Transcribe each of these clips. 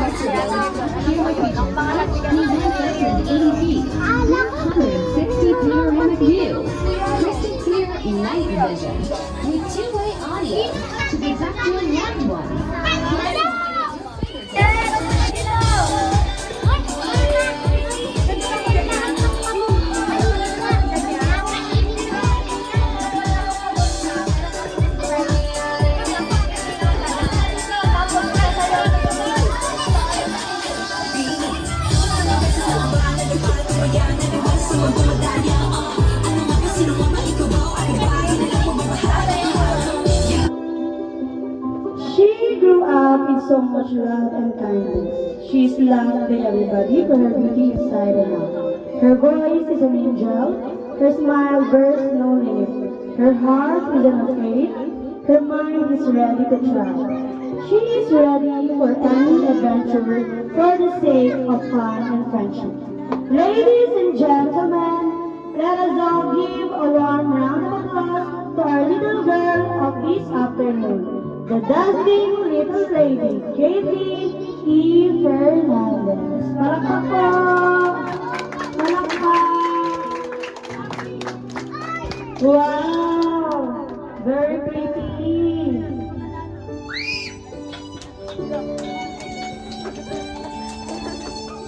Here we feature 380 feet, 160 panoramic view, crystal clear night vision, with two-way audio to protect your loved ones. She grew up in so much love and kindness. She is loved by everybody for her beauty inside and out. Her voice is an angel. Her smile bears no limit. Her heart is unafraid. Her mind is ready to try. She is ready for any adventure for the sake of fun and friendship. Ladies and gentlemen, let us all give a warm round of applause to our little girl of this afternoon, the dazzling little lady, Katie E. Fernandez. Palakpak po! Palakpak! Wow! Very pretty!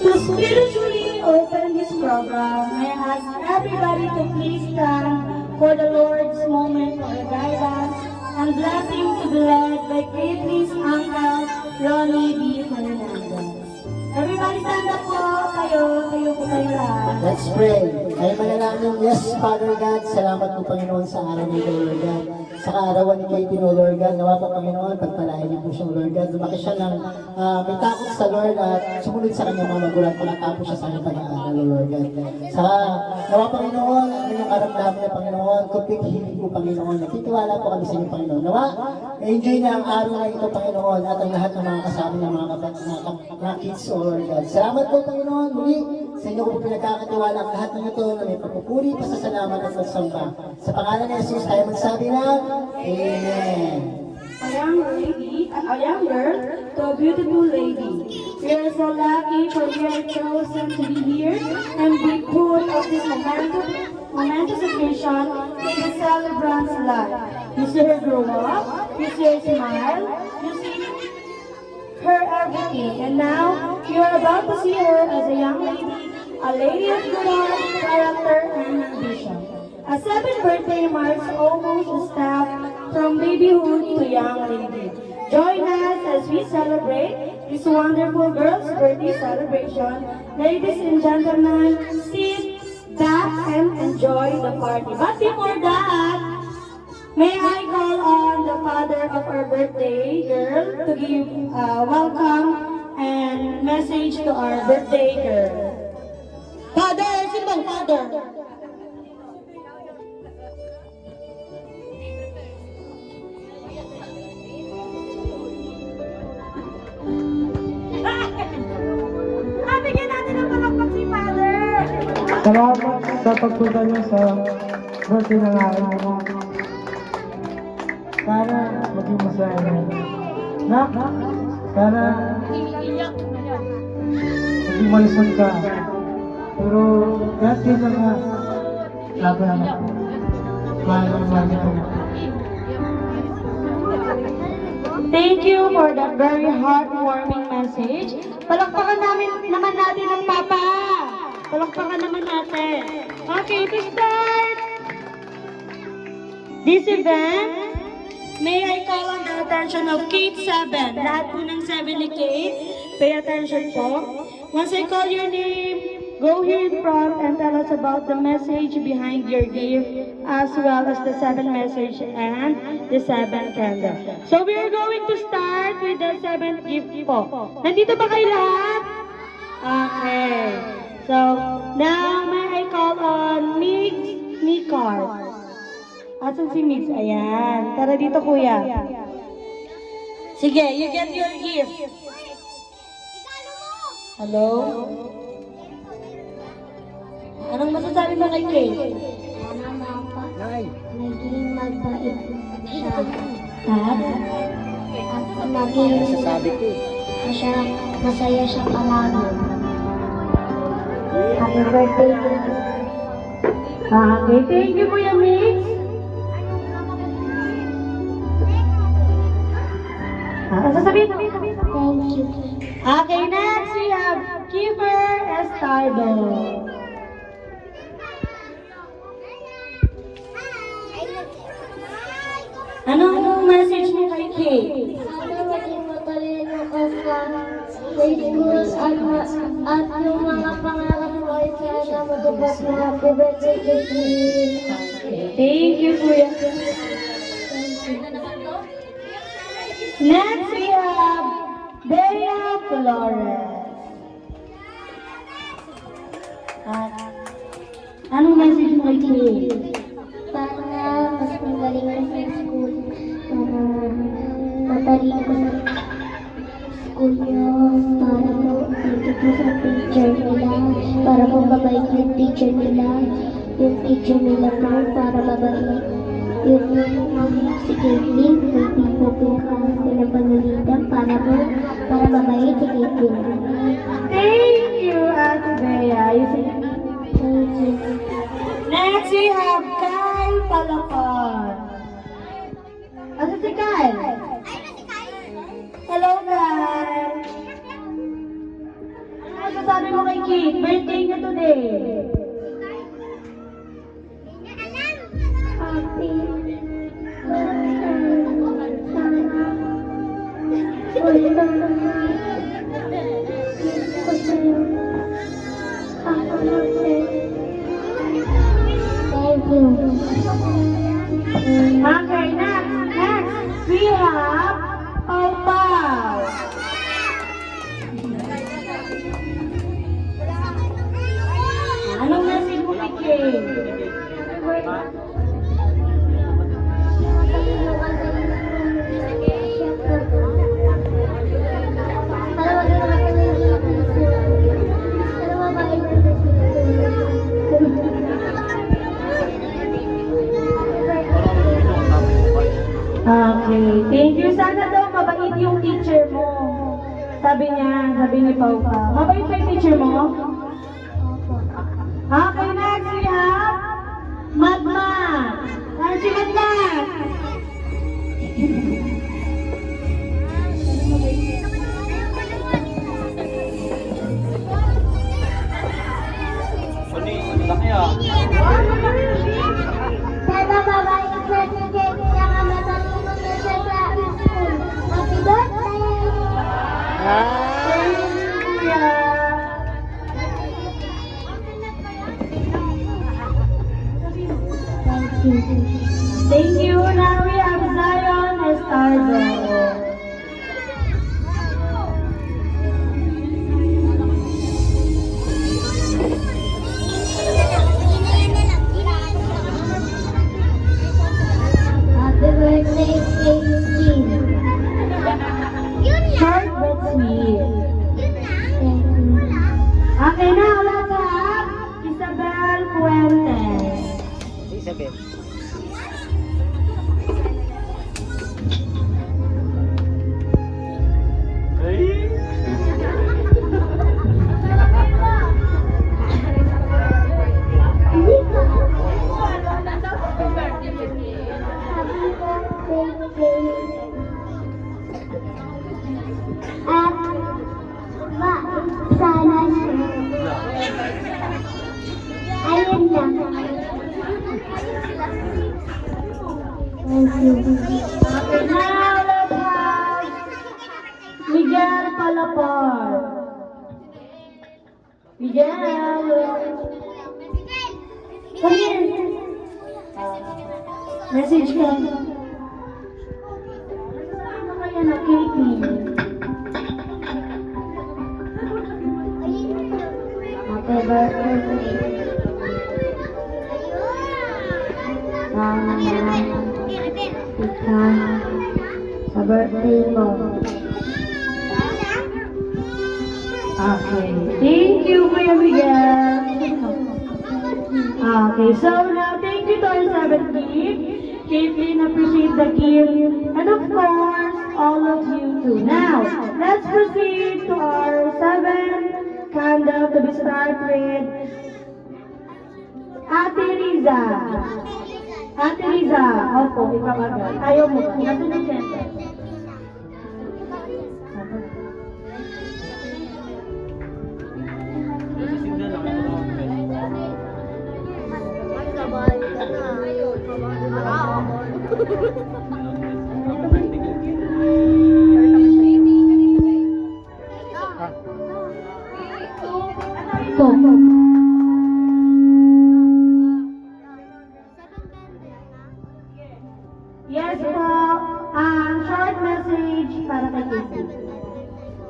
To spiritually open this program, I ask everybody to please stand for the Lord's moment for guidance and blessing to be led by Katie's uncle, Ronnie B. Fernandez. Everybody stand up po, tayo po tayo lahat. Let's pray. Ay manalangin, yes, Father God, salamat po Panginoon sa araw ng ito, Lord God. Sa kaarawan ni Katie, no, Lord God, nawa po Panginoon, pagpalain niyo po siya, Lord God. Lumaki siya ng may takot sa Lord at sumunod sa kanyang mga magulang, palatapo siya sa kanyang pag-aaral, Lord God. Sa nawa Panginoon, ano yung karamdaman niya, Panginoon, kunting hilig po, Panginoon. Nagtitiwala po kami sa inyo, Panginoon. Nawa, enjoy na ang araw na ito, Panginoon, at ang lahat ng mga kasama ng mga kids, Lord God. Salamat po, Panginoon, muli. Sa inyo ko po pinagkakatiwala ang lahat ng ito na may pagpupuri, pasasalamat at pagsamba. Sa pangalan ni Jesus tayo magsabi na, Amen. A young lady, a young girl to a beautiful lady. We are so lucky for we are chosen to be here and be put of this momentous occasion in the celebrant's life. You see her grow up, you see her smile, you see her everything. And now, you are about to see her as a young lady, a lady of good heart, character, and ambition. A 7th birthday marks almost a step from babyhood to young lady. Join us as we celebrate this wonderful girl's birthday celebration. Ladies and gentlemen, sit back and enjoy the party. But before that, may I call on the father of our birthday girl to give welcome and message to our birthday girl. Father, sino bang father? Bigyan natin ng palakpak si father! Salamat sa pagpunta niyo sa birthday ng aking anak. Sana maging masaya niya. Nak, sana maging malusog ka. Pero kahit din na nga, laban anak. Mahal na mahal niya. Thank you for that very heartwarming message. Palakpakan naman natin ang Papa. Palakpakan naman natin. Okay, to start this event, may I call on the attention of Kate 7. Lahat po ng 7 ni Kate, pay attention po. Once I call your name, go here in front and tell us about the message behind your gift, as well as the 7 message and the 7 candle. So we are going to start with the 7th gift po. Nandito ba kayo lahat? Okay. So now may I call on Mikar. Asan si Mix? Ayan. Tara dito, kuya. Sige, you get your gift. Hello? Anong masasabi mo kay Kay? Naging mabait siya. Ha? At naging Sasabi ko. masaya siyang alamin. Happy birthday. Okay, thank you, Kuya Mix. Ano sasabihin? Thank you. Okay, next we have Kiefer Estardo. Anong message mo kay Kate? Sana maging matalino ka sa school at yung mga pangarap mo ay sana matupad mo. Happy birthday, Kate. Thank you, Kuya. Next we have Bea Flores. Anong message mo kay Kate? Sana mas magaling ka sa school. Matalino ka sa school nyo. Para mo dito po sa teacher nila. Para mo mabait yung teacher nila. Yung teacher nila po para mabait. Yung si Caitlyn, hindi po pinapanalitan para mabait si Caitlyn. Thank you, Ate Bea. Thank you. Next we have Kyle Palakon. Ano si Kyle? Hello, Kyle. Ano masasabi mo kay Kate? Birthday niya today. Happy. Thank you. Okay, next we have Pau Pau. Anong message mo kay Kate? Okay, thank you. Sana daw mabait yung teacher mo. Sabi ni Pau Pau. Mabait ba yung teacher mo? Okay, next we have Madman. Ano si Madman? Sana mabait siya si Kate, saka matalino na siya sa school. Happy birthday! Thank you. Thank you. Now we have Zion Estardo. Happy birthday, Kate. Short but sweet. Thank you. Okay, now let's have Isabel Fuentes. Isabel. Sana ayun lang. Thank you. Okay, now let's have Miguel Palapar. Miguel. Come here. Message ka. Ano kaya na Katie? Happy birthday. Ika sa birthday mo. Okay. Thank you, Kuya Miguel. Okay, so now thank you to our 7th gift. Caitlyn, appreciate the gift. And of course, all of you too. Now, let's proceed to our 7th candle to be started with Ate Riza. Ate Riza, opo, ikaw agad. Ayaw mo ba? Nasunod siyempre. Ito. Yes po. Short message para kay Casey.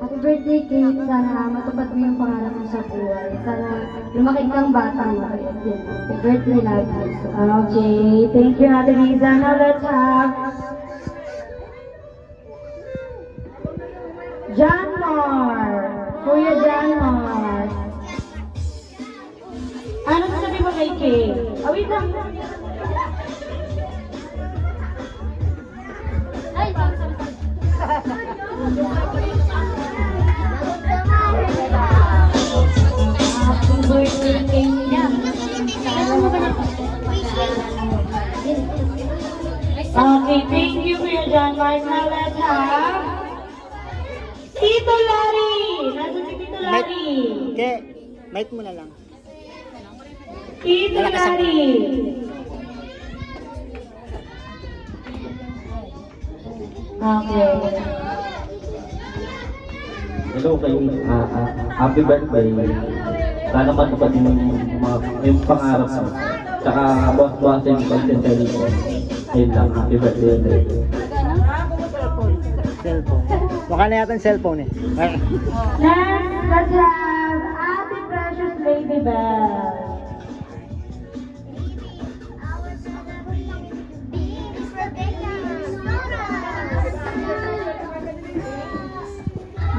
Happy birthday, Kate. Sana matupad mo yung pangarap mo sa buhay. Sana lumaki kang batang mabait. Happy birthday, love you. Okay, thank you, Ate Riza. Now let's have John Mar. Kuya John Mar. Ano sabi mo kay Kate? Oh, wait lang. Happy birthday, Kate. Okay, thank you, Kuya John Mar. Now let's have Tito Larry. Nasa si Tito Larry. Okay, mic mo na lang. Tito Larry. Okay. Hello kayo, happy birthday. Sana matupad yung pangarap mo. Tsaka buwas-buwasan yung pagsinsari ko. Ayun lang, happy birthday. Cellphone. Mukha na yata yung cellphone eh. Next, let's have Ate Precious Lady Bell.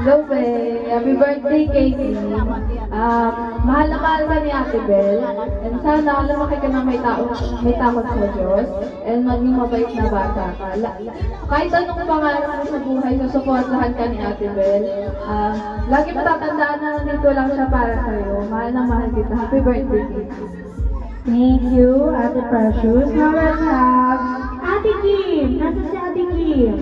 Hello, Be. Happy birthday, Katie. Mahal na mahal ka ni Ate Bel. And sana lumaki ka na may takot sa Diyos. And maging mabait na bata ka. Kahit anong pangarap mo sa buhay, susuportahan ka ni Ate Bel. Lagi matatandaan na nandito lang siya para sa'yo. Mahal na mahal kita. Happy birthday, Katie. Thank you, Ate Precious. Now let's have Ate Kim. Nasa si Ate Kim?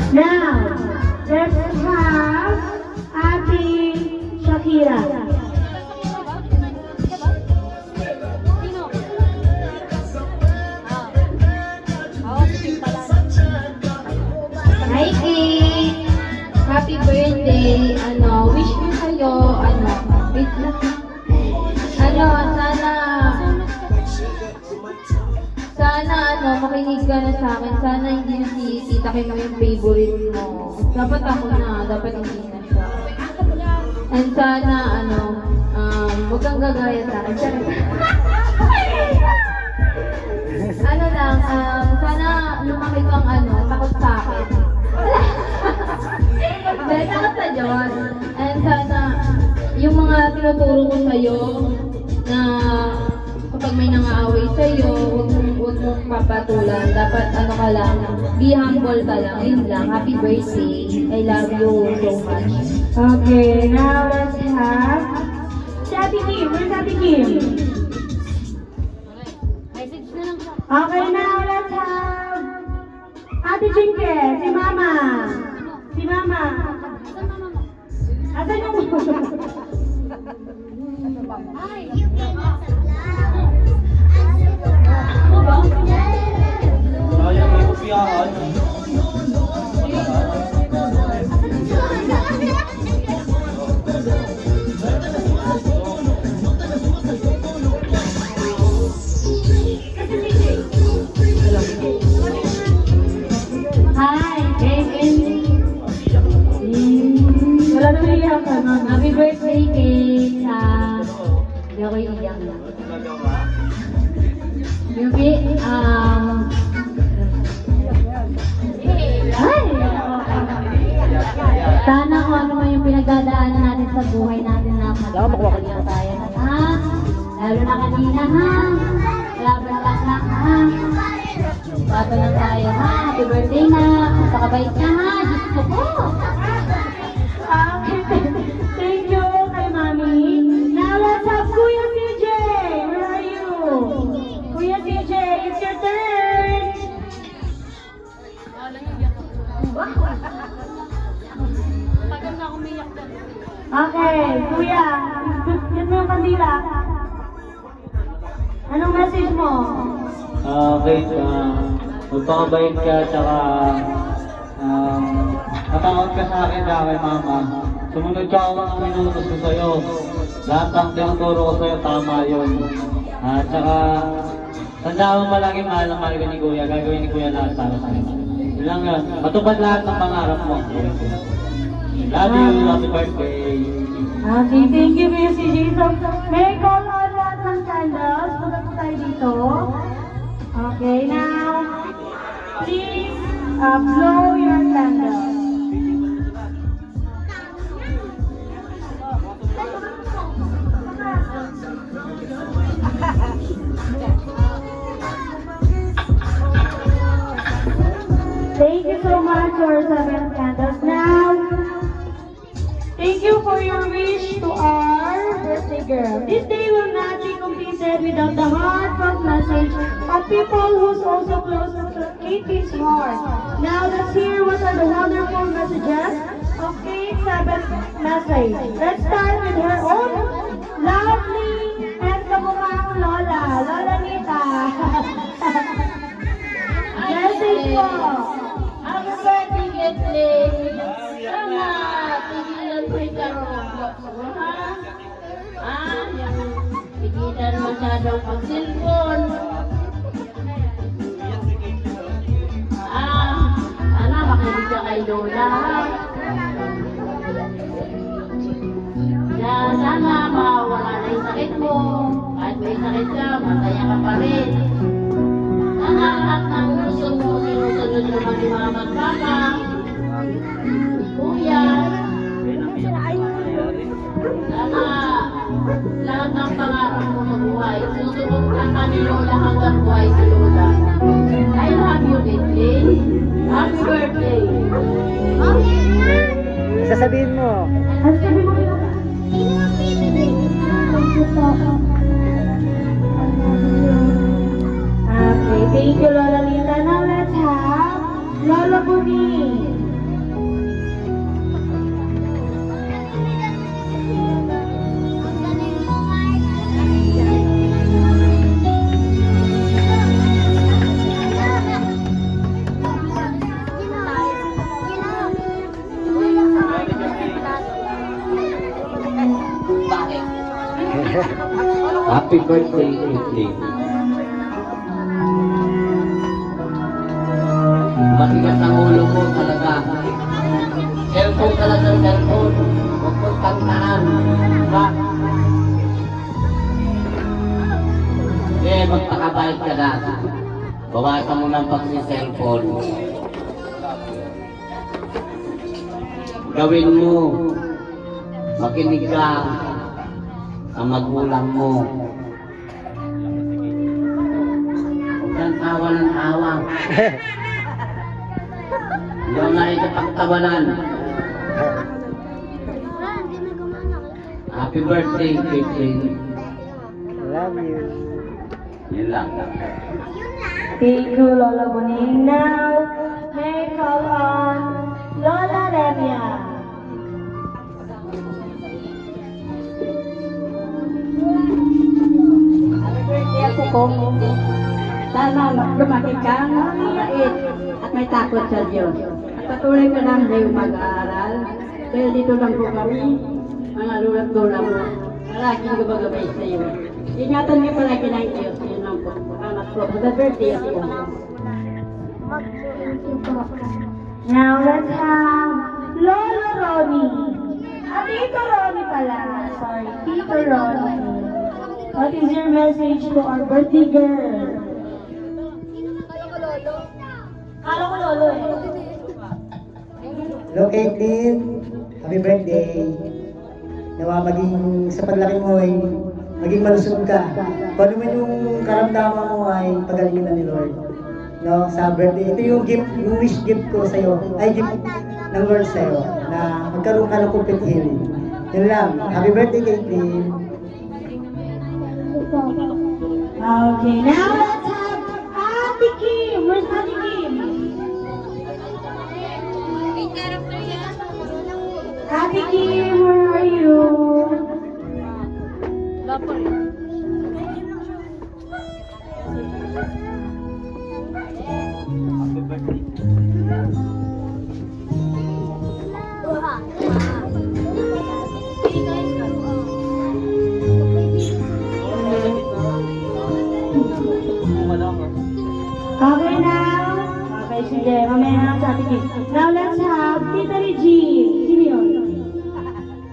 Now, let's have Ate Shakira. Hi, Kate! Happy birthday! Wish ko sa'yo, wait lang. Sana, makinig ka na sa akin. Sana hindi na si Tita Kim yung favorite mo. Dapat ako na, dapat hindi na siya. And sana, huwag kang gagaya sa akin. Sana lumaki kang takot sa akin. Dahil takot sa Diyos. And sana, yung mga tinuturo ko sa'yo, na kapag may nangaaway sa'yo, huwag mong papatulan. Dapat ka lang, be humble ka lang. Yun lang. Happy birthday. I love you so much. Okay, now let's have si Ate Kim. Where's Ate Kim? Okay, now let's have Ate Chinke, si Mama. Si Mama. Asan yung Kaya may kupiyahan. Hi, Kevin. Wala na iyak ka nun. Happy birthday, Kate. Hindi ako iiyak lang. Yubi, Ay! buhay natin na magpapagaling tayo na ha. Lalo na kanina ha. Laban lang na ha. Laban lang tayo ha. Happy birthday na. Magpakabait ka ha. Diyos ko po. Thank you kay Mami. Now let's have Kuya CJ. Where are you? Kuya CJ, it's your turn. Okay, Kuya, yun mo yung kandila. Anong message mo? Okay, magpakabait ka, tsaka natakot ka sa akin kaya kay mama. Sumunod ka ako ng minutos ko sa'yo. Lahat ng tinuturo ko sa'yo, tama yun. Tsaka, tandaan mo palagi mahal na mahal ka ni Kuya. Gagawin ni Kuya lahat para sa'yo. Yun lang yun. Matupad lahat ng pangarap mo. Love you, happy birthday. Okay, thank you, Kuya CJ. So, may call on lahat ng candles. Punta po tayo dito. Okay, now, please blow your candles. Thank you so much for 7 candles. Now, thank you for your wish to our birthday girl. This day will not be completed without the heartfelt message of people who's also close to Katie's heart. Now, let's hear what are the wonderful messages of Kate's 7th message. Let's start with her own lovely and kamukhang Lola, Lola Nita. Message po. Happy birthday, Getling! Sana, tigilan mo yung karobot mo, ha? Tigilan masyadong pag-cellphone. Sana, makinig ka kay Lola, ha? Sana, mawala na yung sakit mo. Kahit may sakit ka, masaya ka pa rin. Sana, lahat ng gusto mo, sinusunod naman ni Mama at Papa. Kuya. Sana, lahat ng pangarap mo sa buhay, susunod ka ni Lola hanggang buhay si Lola. I love you, Betty. Happy birthday. Sasabihin mo. Ano sabi mo yun? Okay, thank you, Lola Lita. Now let's have Lola Buni. Happy birthday, Getling. Matigas ang ulo mo talaga. Cellphone ka lang ng cellphone. Huwag mo tangtaan. Ha? Magpakabait ka na. Bawasan mo ng pag-cellphone. Gawin mo. Makinig ka sa magulang mo. Huwag kang tawa ng tawa. Hindi ako nakikipagtawanan. Happy birthday, Getling. Love you. Yun lang. Thank you, Lola Boning. Now, may call on Lola Remia. Happy birthday ako ko. Sana lumaki ka, mabait at may takot sa Diyos. At patuloy ka lang ngayong mag-aaral. Dahil dito lang po kami, mga lula't lola mo. Palaging gumagabay sa iyo. Ingatan niyo palagi ng Diyos. Yun lang po. Salamat po. Happy birthday ako. Now, let's have Lola Ronnie. Tito Ronnie pala. Sorry, Tito Ronnie. What is your message to our birthday girl? Kala ko lolo eh. Hello, Caitlin. Happy birthday. Nawa maging sa paglaki mo ay maging malusog ka. Kung ano man yung karamdaman mo ay pagalingin na ni Lord. No, sa birthday, ito yung gift, yung wish gift ko sa iyo. Ay gift ng Lord sa iyo na magkaroon ka ng complete healing. Yun lang. Happy birthday, Caitlyn. Okay, now let's have Ate Kim. Where's Ate Kim? Ate Kim, where are you? Okay now? Okay, sige. Mamaya na lang sa Ate Kim. Now let's have Tita Regine. Sino yun?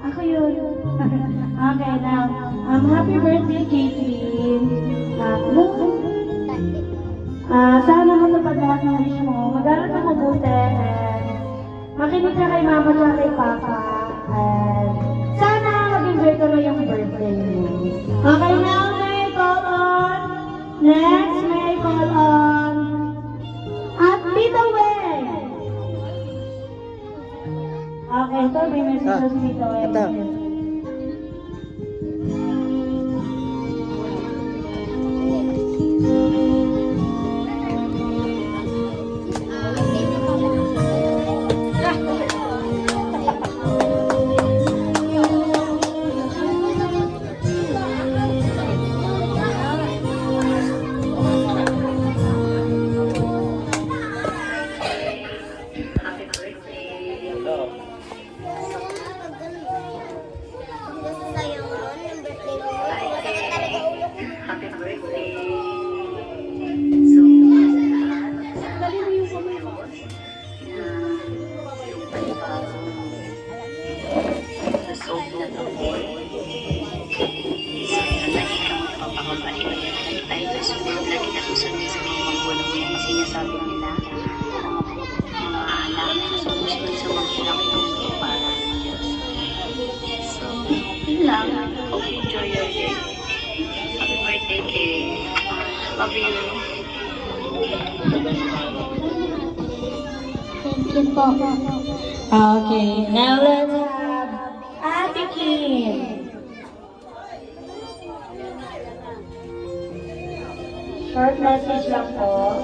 Ako yun. Okay, now. Happy birthday, Caitlyn. Sana matupad lahat ng wish mo. Mag-aral ka mabuti. And makinig ka kay mama at kay papa. And sana mag-enjoy ka mo yung birthday mo. Okay, now may I call on? Next, may I call on? At Tita Wen. Okay, ito may message na si Tita Wen. Ito. Lagi na susunod sa mga magulang mo yung sinasabi nila. Yung mga anak, susunod sa magulang yung para ng Diyos. So, yun lang. Hope you enjoy your day. Happy birthday kay love you. Thank you po. Okay, now let's have Ate Kim. Short message lang po.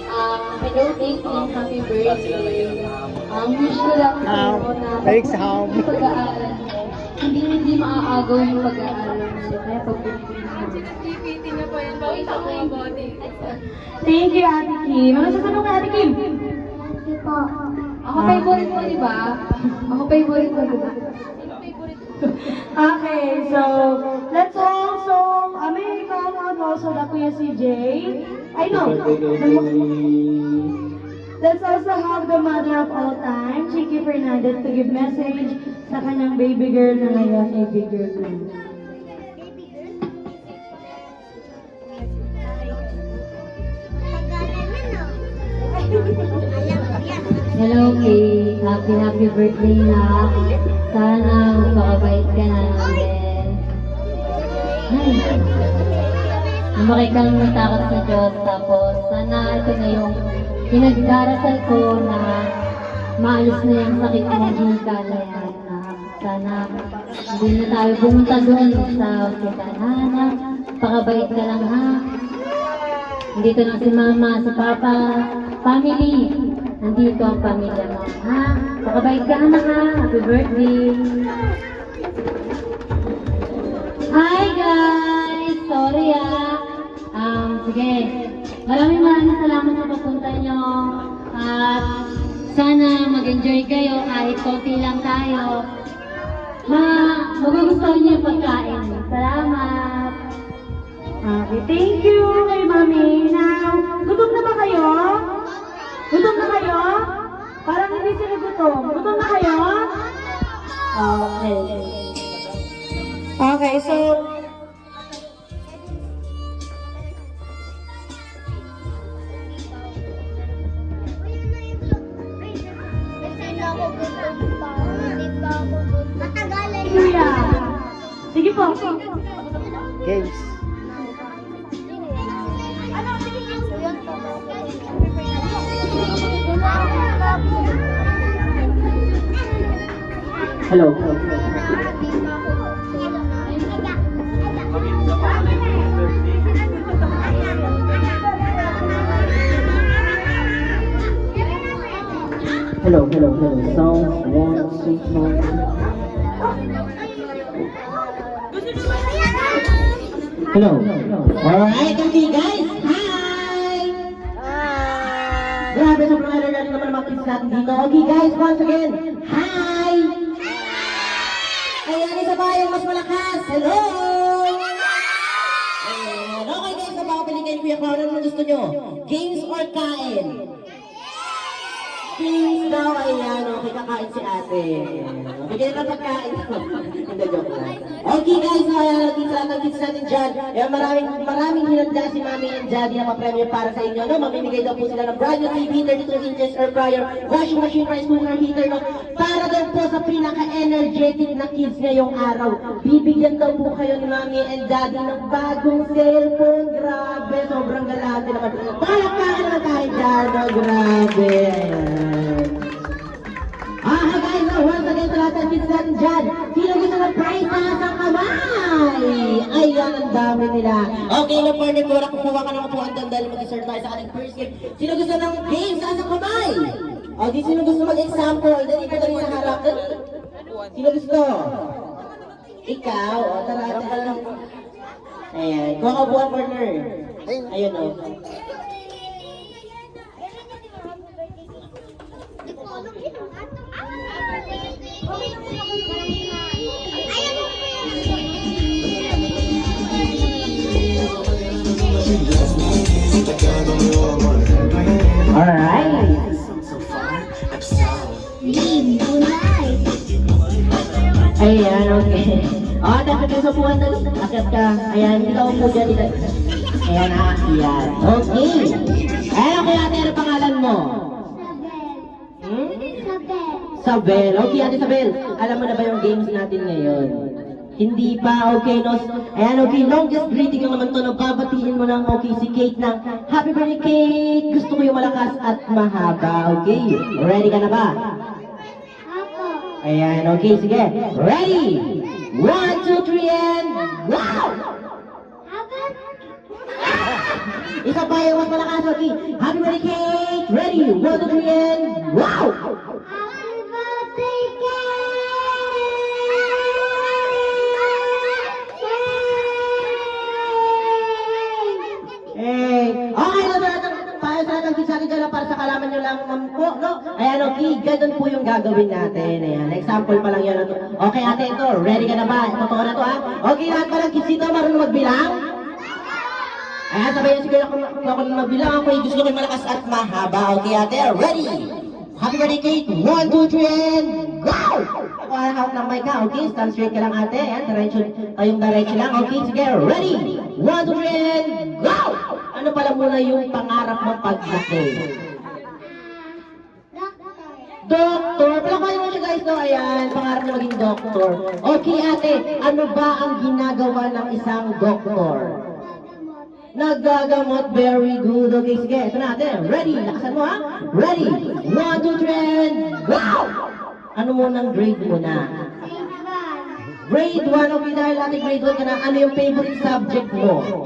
Hello, Caitlyn. Happy birthday. Wish ko lang sa'yo na yung pag-aaral mo. Hindi maaagaw yung pag-aaral mo. Kaya pag-ibigin mo. Thank you, Ate Kim. Ano sasabihin kay Ate Kim? Thank you po. Ako favorite mo, di ba? Ako favorite mo, di ba? Okay, so let's also, may call out also na Kuya CJ. I know. Let's also have the mother of all time, Chicky Fernandez, to give message sa kanyang baby girl na ngayon ay big girl na. Hello, Kate. Happy birthday na. Sana magpakabait ka na din. Ay. Lumaki ka lang ng takot sa Diyos. Tapos, sana ito na yung pinagdarasal ko na maalis na yung sakit mong hika na yan. Sana hindi na tayo pumunta doon sa hospital. Ha? Pakabait ka lang, ha? Nandito lang si Mama, si Papa, family. Nandito ang pamilya mo, ha? Pakabait ka, anak, ha? Happy birthday! Hi, guys! Sorry, sige. Maraming salamat sa pagpunta nyo. At sana mag-enjoy kayo kahit konti lang tayo. Magugustuhan niyo yung pagkain. Salamat! Okay, thank you kay Mami. Now, gutom na ba kayo? Gutom na kayo? Parang hindi sila gutom. Gutom na kayo? Okay. Okay, so... Kasi ako gutom pa. Hindi pa ako gutom. Matagalan Kuya, Sige po. Games. Hello. Hello. Sound 1, 6, 9. Hello. Alright, okay guys. Hi! Grabe, sobrang alala naman ang mga kids natin dito. Okay guys, once again. Hi! Ayan, isa ba yung mas malakas? Hello! Ayan, okay guys, napakapili kayo Kuya Clown. Ano gusto nyo? Games or kain? Games daw, ayan, okay, kakain si ate. Bigyan na pagkain. Hindi, joke lang. Okay guys, ayan, kids natin dyan. Ayan, maraming hinanda si Mami and Daddy na ma-premiere para sa inyo. No? Mamimigay daw po sila ng brand new TV, 32 inches air fryer, washing machine, rice cooker, heater, no? Para daw po sa pinaka-energetic na kids ngayong araw. Bibigyan daw po kayo ni Mami and Daddy ng bagong cellphone. Grabe, sobrang galante naman. Palakpakan naman tayo dyan, no? Grabe. Hi guys, once again sa lahat ng kids natin dyan. Sino gusto ng prize na sa kamay? Ayan, ang dami nila. Okay, na partner ko, kukuha ka ng upuan doon dahil mag-start tayo sa ating first game. Sino gusto ng game sa kamay? O, di sino gusto mag-example? Dali ko dali sa harap. Sino gusto? Ikaw? O, tara. Ayan, kuha ka upuan partner. Ayun o. Alright. Ayan, okay. Dapat yung sapuan na akit ka. Ayan, ikaw po dyan. Ayan, aakyat. Okay. Ayan, okay ate, ano pangalan mo? Sabel. Okay, Ate Sabel. Alam mo na ba yung games natin ngayon? Hindi pa, okay, no? Ayan, okay, longest greeting lang naman to. Nagbabatiin mo ng, okay, si Kate ng Happy Birthday, Kate! Gusto ko yung malakas at mahaba, okay? Ready ka na ba? Ayan, okay, sige. Ready! 1, 2, 3, and wow! Isa pa yung mas malakas, okay? Happy Birthday, Kate! Ready! 1, 2, 3, and wow! Okay, tayo sa ating kisari dyan para sa kalaman nyo lang po, no? Ayan, okay, ganun po yung gagawin natin. Ayan, example pa lang yan. Okay, ate, ito, ready ka na ba? Totoo na to, ha? Okay, lahat pa lang kids dito, marunong magbilang? Ayan, sabayan siguro ako magbilang. Ako, gusto ko yung malakas at mahaba. Okay, ate, ready? Happy birthday, Kate! 1, 2, 3, and go! Ako hawak ng mic ka, okay? Stand straight ka lang, ate. Ayan, tayong diretso lang. Okay, sige, ready? 1, 2, 3, and go! Ano pala muna yung pangarap mong paglaki? Doktor! Palakayin mo siya guys, no? Ayan, pangarap na maging doktor. Okay, ate, ano ba ang ginagawa ng isang doktor? Nagagamot, very good. Okay, sige, ito na ate. Ready? Lakasan mo ha? Ready? 1, 2, 3, and go! Ano mo ng grade mo na? Grade 1, okay, dahil ate grade 1 ka na, ano yung favorite subject mo?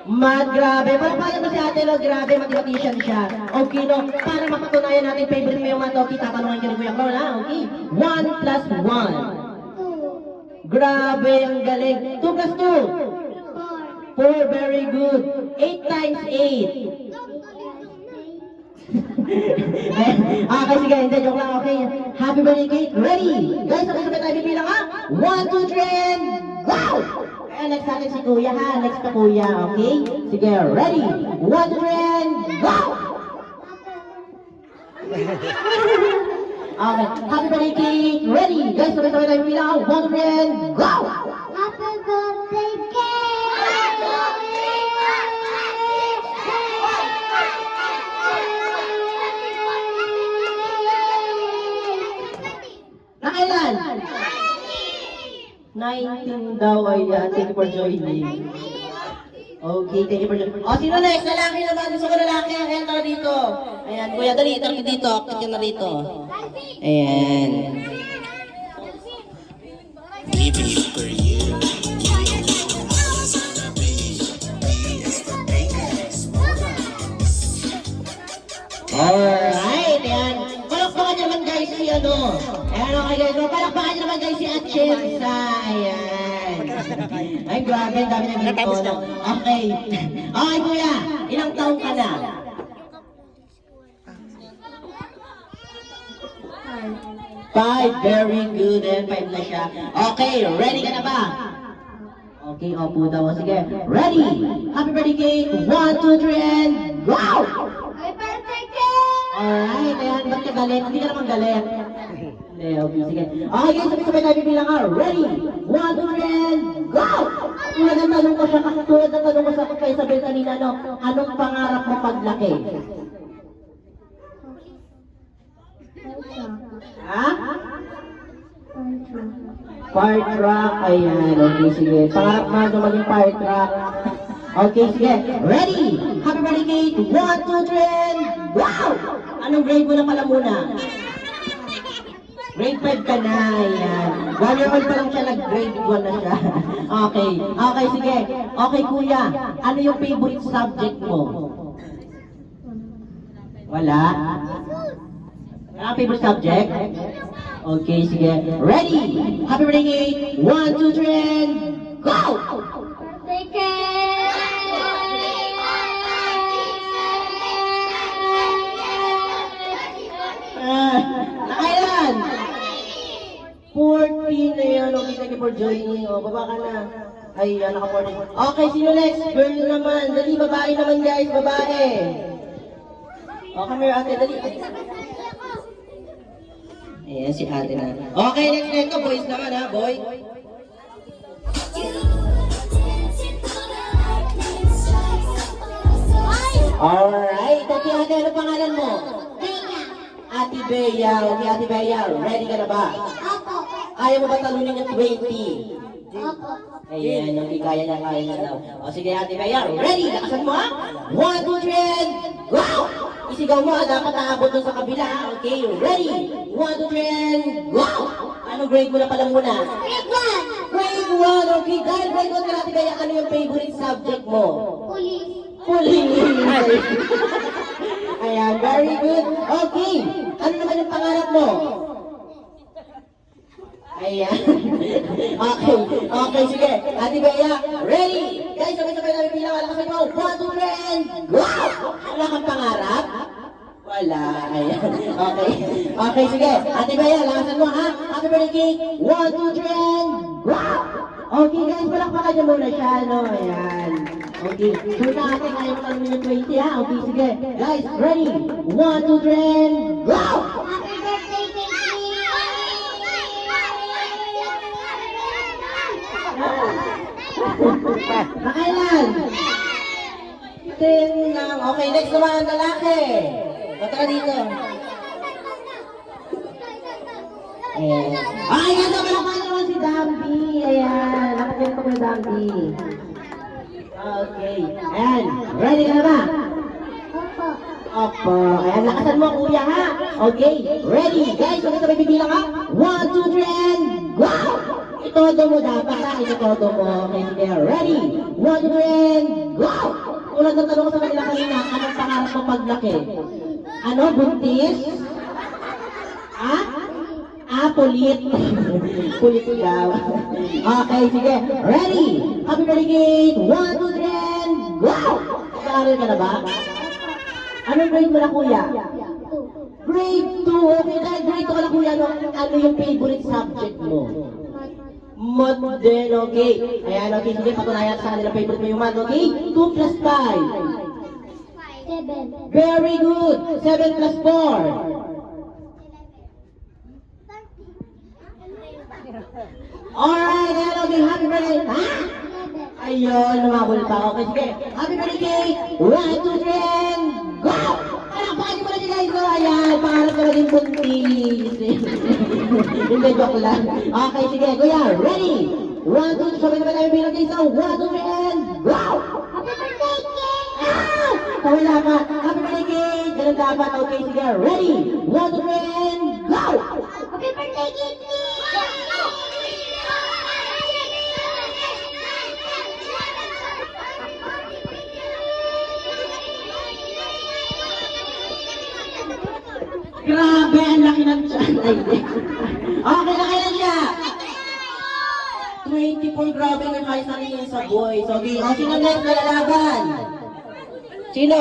Math, grabe. Palpayan mo si ate, no? Grabe, mathematician siya. Okay, no? Para mapatunayan natin favorite mo yung math, okay, tatanungan ka ni Kuya Clown, ha? Okay? 1 plus 1. Grabe, ang galing. 2 plus 2. 4, very good. 8 times 8. Okay, sige, hindi, joke lang, okay. Happy birthday, Kate. Ready? Guys, sabay-sabay tayo bibilang, ha? 1, 2, 3, and go! Next natin si Kuya, ha? Next pa Kuya, okay? Sige, ready? 1, 2, 3, and go! Okay, happy birthday, Kate. Ready? Guys, sabay-sabay tayo bibilang, 1, 2, 3, and go! Happy birthday, Kate! Nakailan? 19 daw, ayan. Thank you for joining. Okay, thank you for joining. O, sino next? Lalaki naman. Gusto ko lalaki. Ayan, tara dito. Ayan, kuya, dali. Tara dito. Akit ka na rito. Ayan. Alright, ayan. Palakpakan niyo naman guys si ano. Ayan, okay guys. So, palakpakan niyo naman guys si Atienza. Ayan. Ay, grabe. Ang dami ng grito. No? Okay. Okay, kuya. Ilang taong ka na? 5. Very good. And 5 na siya. Okay, ready ka na ba? Okay, opo daw. Sige. Ready? Happy birthday cake. 1, 2, 3, and go! Happy birthday, Ken! Alright, ayan, ba't ka galit? Hindi ka naman galit. Hindi, okay, sige. Okay guys, sabay-sabay tayo bibilang ka. Ready? 1, 2, 3, and go! Tulad ng tanong ko siya, tulad ng tanong ko sa kay Isabel kanina, no? Anong pangarap mo paglaki? Ha? Fire truck, ayan, okay, sige. Pangarap mo na maging fire truck. Okay, sige. Ready? Happy birthday cake. 1, 2, 3, and wow! Anong grade mo na pala muna? Grade 5 ka na, ayan. 1 year old pa lang siya, nag-grade 1 na siya. Okay, okay, sige. Okay, kuya. Ano yung favorite subject mo? Wala? Wala favorite subject? Okay, sige. Ready? Happy birthday cake. 1, 2, 3, and go! Birthday, Ken! Nakailan? 14 na yan. Okay, thank you for joining. O, baba ka na. Ay, naka-14. Okay, sino next? Girl naman. Dali, babae naman guys. Babae. O, come here, ate. Dali. Ayan, si ate na. Okay, next. Boys naman ha, boy. Alright, okay, ate. Ano pangalan mo? Ate Bea, okay, Ate Bea, ready ka na ba? Opo. Ayaw mo ba talunin yung 20? Opo. Ayan, yung kaya niya daw. O sige, Ate Bea, ready? Lakasan mo ha? 1, 2, 3, and go! Isigaw mo, dapat naabot dun sa kabila. Okay, ready? 1, 2, 3, and go! Anong grade mo na pala muna? Grade 1. Grade 1, okay. Dahil grade 1 ka na, Ate Bea, ano yung favorite subject mo? Police. Police! Ayan, very good. Okay. Ano naman yung pangarap mo? Ayan. Okay. Okay, sige. Ate Bea, ready? Guys, sabay-sabay namin bilang. Alakasan mo. 1, 2, 3, and go! Wala kang pangarap? Wala. Ayan. Okay. Okay, sige. Ate Bea, lakasan mo ha. Happy birthday cake. 1, 2, 3, and go! Okay guys, palakpakan niyo muna siya, no? Ayan. Okay. Sure na ate, kaya mo kami yung 20 ha. Okay, sige. Guys, ready? 1, 2, 3, and go! Happy birthday, Casey! Nakailan? 10 lang. Okay, next naman, lalaki. O, tara dito. Ayan. Ay, yan naman ako naman si Dambi. Ayan, nakapin ko yung Dambi. Okay. Ayan, ready ka na ba? Opo. Opo. Ayan, lakasan mo kuya ha. Okay, ready. Guys, huwag sabay bibilang ha. 1, 2, 3, and go! Itodo mo dapat ha. Itodo mo. Okay, sige. Ready? 1, 2, 3, and go! Tulad ng tanong ko sa kanila kanina, anong pangarap mo paglaki? Ano? Buntis? Ha? Pulit. Pulit daw. Okay, sige. Ready? Happy birthday! 1, 2, 3, and go! Nag-aaral ka na ba? Anong grade mo na kuya? Grade 2. Okay, dahil grade 2 ka na kuya, ano yung favorite subject mo? Math din, okay. Ayan, okay, sige, patunayan sa kanila favorite mo yung math, okay? 2 plus 5. 7. Very good. 7 plus 4. Alright, ayan, okay, happy birthday. Ha? Ayun, lumabol pa. Okay, sige. Happy birthday. 1, 2, 3, and go! Palakpakan niyo muna siya, guys, so ayan, pangarap ko maging buntis. Hindi, joke lang. Okay, sige, kuya, ready? 1, 2, sabay naman tayo bilang guys. 1, 2, 3, and go! Happy birthday, King! Ah! Tawala ka. Happy birthday, Kate! Ganun dapat. Okay, sige, ready? 1, 2, 3, and go! Happy birthday, King! Grabe, ang laki ng tiyan. Ay, hindi. Okay, nakailan siya? 24, grabe may mais na rin sa boys. Okay, o sino next na lalaban? Sino?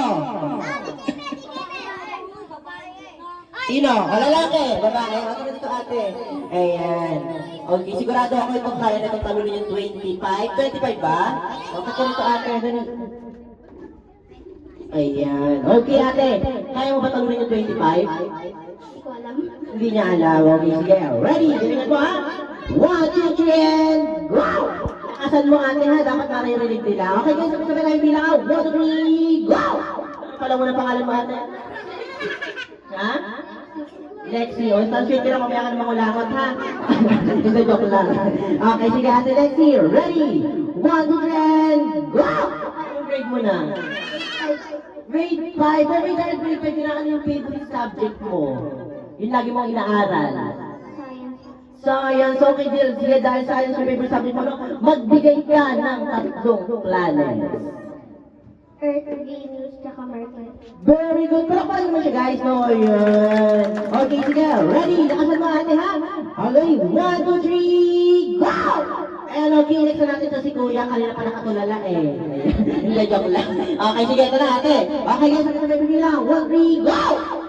Sino? O lalaki? Babae? O sino dito ate? Ayan. Okay, sigurado ako itong kaya na itong talunin yung 25. 25 ba? O kasi dito ate. Ayan. Okay ate, kaya mo ba talunin yung 25? Hindi ko alam. Hindi niya alam. Okay, sige. Ready? Galingan mo ha? 1, 2, 3, and go! Asan mo ate ha? Dapat naririnig nila. Okay guys, sabi-sabi tayo bilang ha? 1, 2, 3, go! Pala mo na pangalan mo ate? Ha? Lexi. O, saan sweet ka na mamaya ka na makulangot ha? Hindi, joke lang. Okay, sige ate Lexi. Ready? 1, 2, 3, and go! Anong grade mo na? Grade 5. Okay, dahil grade 5, kailangan yung favorite subject mo. Yun lagi mong inaaral. Science. Okay, dear. Sige, dahil science yung favorite subject mo, no? Magbigay ka ng 3 planets. Earth, Venus, tsaka Mercury. Very good. Pero paano mo siya, guys? No, yun. Okay, sige. Ready? Lakasan mo ate, ha? Okay, 1, 2, 3, go! Ayan, okay, next na natin sa si Kuya. Kanina pa nakatulala eh. Hindi, joke lang. Okay, sige, ito na ate. Okay, guys, sabi na baby lang. 1, 3, go!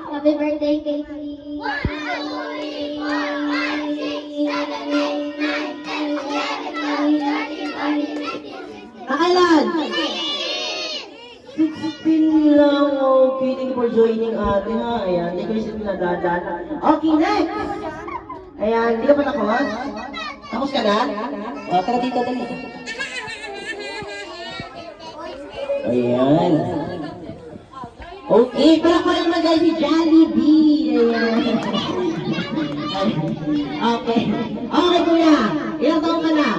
Happy birthday, Katie! 1, 2, 3, 4, 5, 6, 7, 8, 9, 10, 11, 12, 13, 14, 15, 16, 17, 18, 19, 20. Nakailan? 16 lang. Okay, thank you for joining ate ha. Ayan, hindi ko isip na dadan. Okay, next! Ayan, hindi ka pa tapos? Tapos ka na? O, tara dito, dali. Ayan. Okay, pero ako naman guys si Jollibee. Ayan. Okay. Okay, kuya. Ilang taon ka na?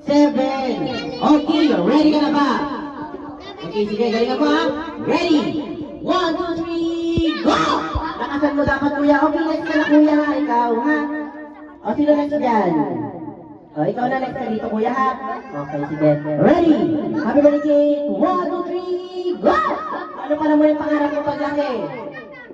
7. Okay, ready ka na ba? Okay, sige, galingan mo ha. Ready? 1, 2, 3, go! Lakasan mo dapat kuya. Okay, next ka na kuya ha. Ikaw ha. O, sino next dyan? O, ikaw na next ka dito kuya ha. Okay, sige. Ready? Happy birthday! 1, 2, 3, go! Ano pala mo yung pangarap mo paglaki?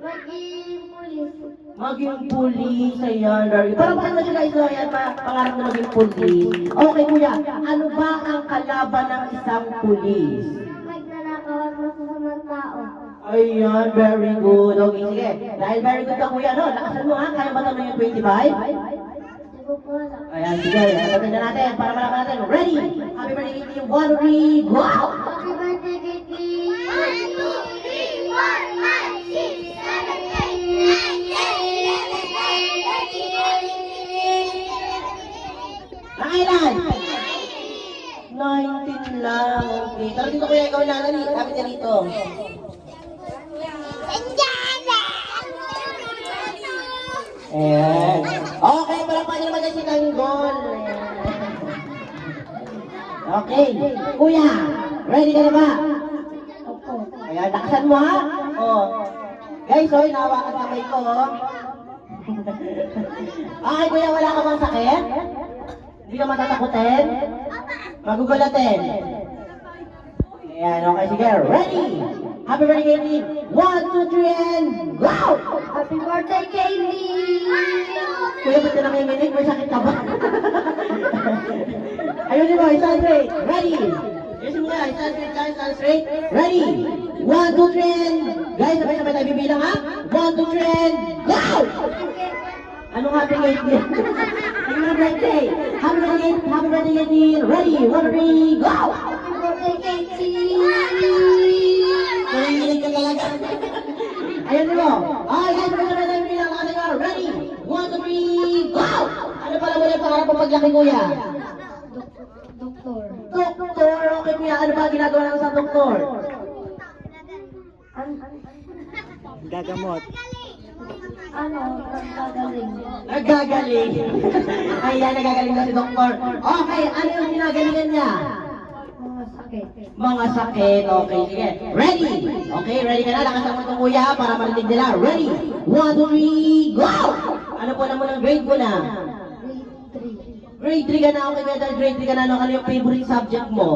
Maging police. Maging pulis, ayan, very good. Parang paano siya guys, so, ayan, pangarap na maging pulis. Okay kuya, ano ba ang kalaban ng isang pulis? Magnanakaw at masusunod tao. Ayan, very good. Okay, sige. Dahil very good ka kuya, no? Lakasan mo ha, kaya ba ito yung 25? Hindi ko po alam. Ayan, sige, sabihin na natin, para malaman natin. Ready? Happy birthday, Katie, 1, 3, go! Happy birthday, Katie! 1, 2, 3, 4, 5, 6, 7, 8, 9, 10, 11, 12, 13, 14, 15. Nakailan? 19 lang. Okay. Tara dito kuya, ikaw na. Kapit ka dito. Ayan. Okay, parang paano naman kasi tanggol. Okay. Kuya, ready ka na ba? Ayan, lakasan mo ha. Oh. Guys, oh, inahawakan kamay ko. Oh. Okay, kuya, wala ka bang sakit? Hindi ka matatakutin? Magugulatin? Ayan, okay, sige. Ready? Happy birthday, Katie! 1, 2, 3, and go! Happy birthday, Katie! Kuya, ba't ka nanginginig? May sakit ka ba? Ayun mo, stand straight. Ready? Yes, mo nga, stand straight. Ready? 1, 2, 3, and... Guys, sabay-sabay tayo bibilang ha? 1, 2, 3, and go! Anong happy birthday? Happy birthday! Happy birthday, Katie! Ready? 1, 2, 3, go! Happy birthday, Katie! Nanginginig ka talaga. Ayan mo. Okay, guys, sabay-sabay tayo bibilang kasi nga. Ready? 1, 2, 3, go! Ano pala mo yung pangarap mo paglaki, kuya? Doktor. Doktor, okay kuya, ano ba ginagawa ng isang doktor? Gagamot. Gagaling. Nagagaling. Ayan, nagagaling na si Doktor. Okay, ano yung ginagalingan niya? Sakit. Mga sakit. Okay, sige. Ready? Okay, ready ka na? Lakasan mo itong kuya para marinig nila. Ready? 1, 2, 3, go! Ano po naman ang grade mo na? Grade 3 ka na. Okay, dahil grade 3 ka na. Ano yung favorite subject mo?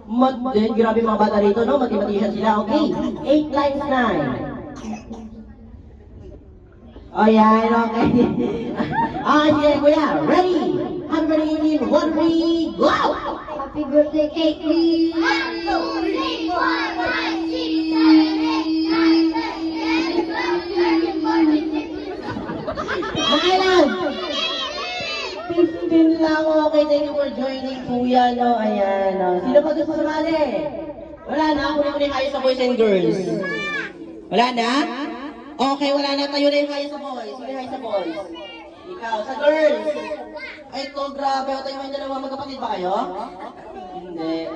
Math din. Grabe mga bata rito, no? Mathematician sila. Okay. 8 times 9. Oh, yan, okay. Sige, kuya. Ready? Happy birthday, 1, 3, go! Happy birthday, Caitlyn! 1, 2, 3, 4, 5, 6, 7, 8, 9, 10, 11, 12, 13, 14, 15. Nakailan? 15 lang, okay. Thank you for joining, kuya, no? Ayan, no? Sino pa gusto sumali? Wala na, kunin kayo sa boys and girls. Wala na? Okay, wala na. Tayo na yung kaya sa boys. Sino yung kaya sa boys? Ikaw, sa girls. Ay, ito, grabe. O, tayo yung dalawa. Magkapatid ba kayo? Hindi.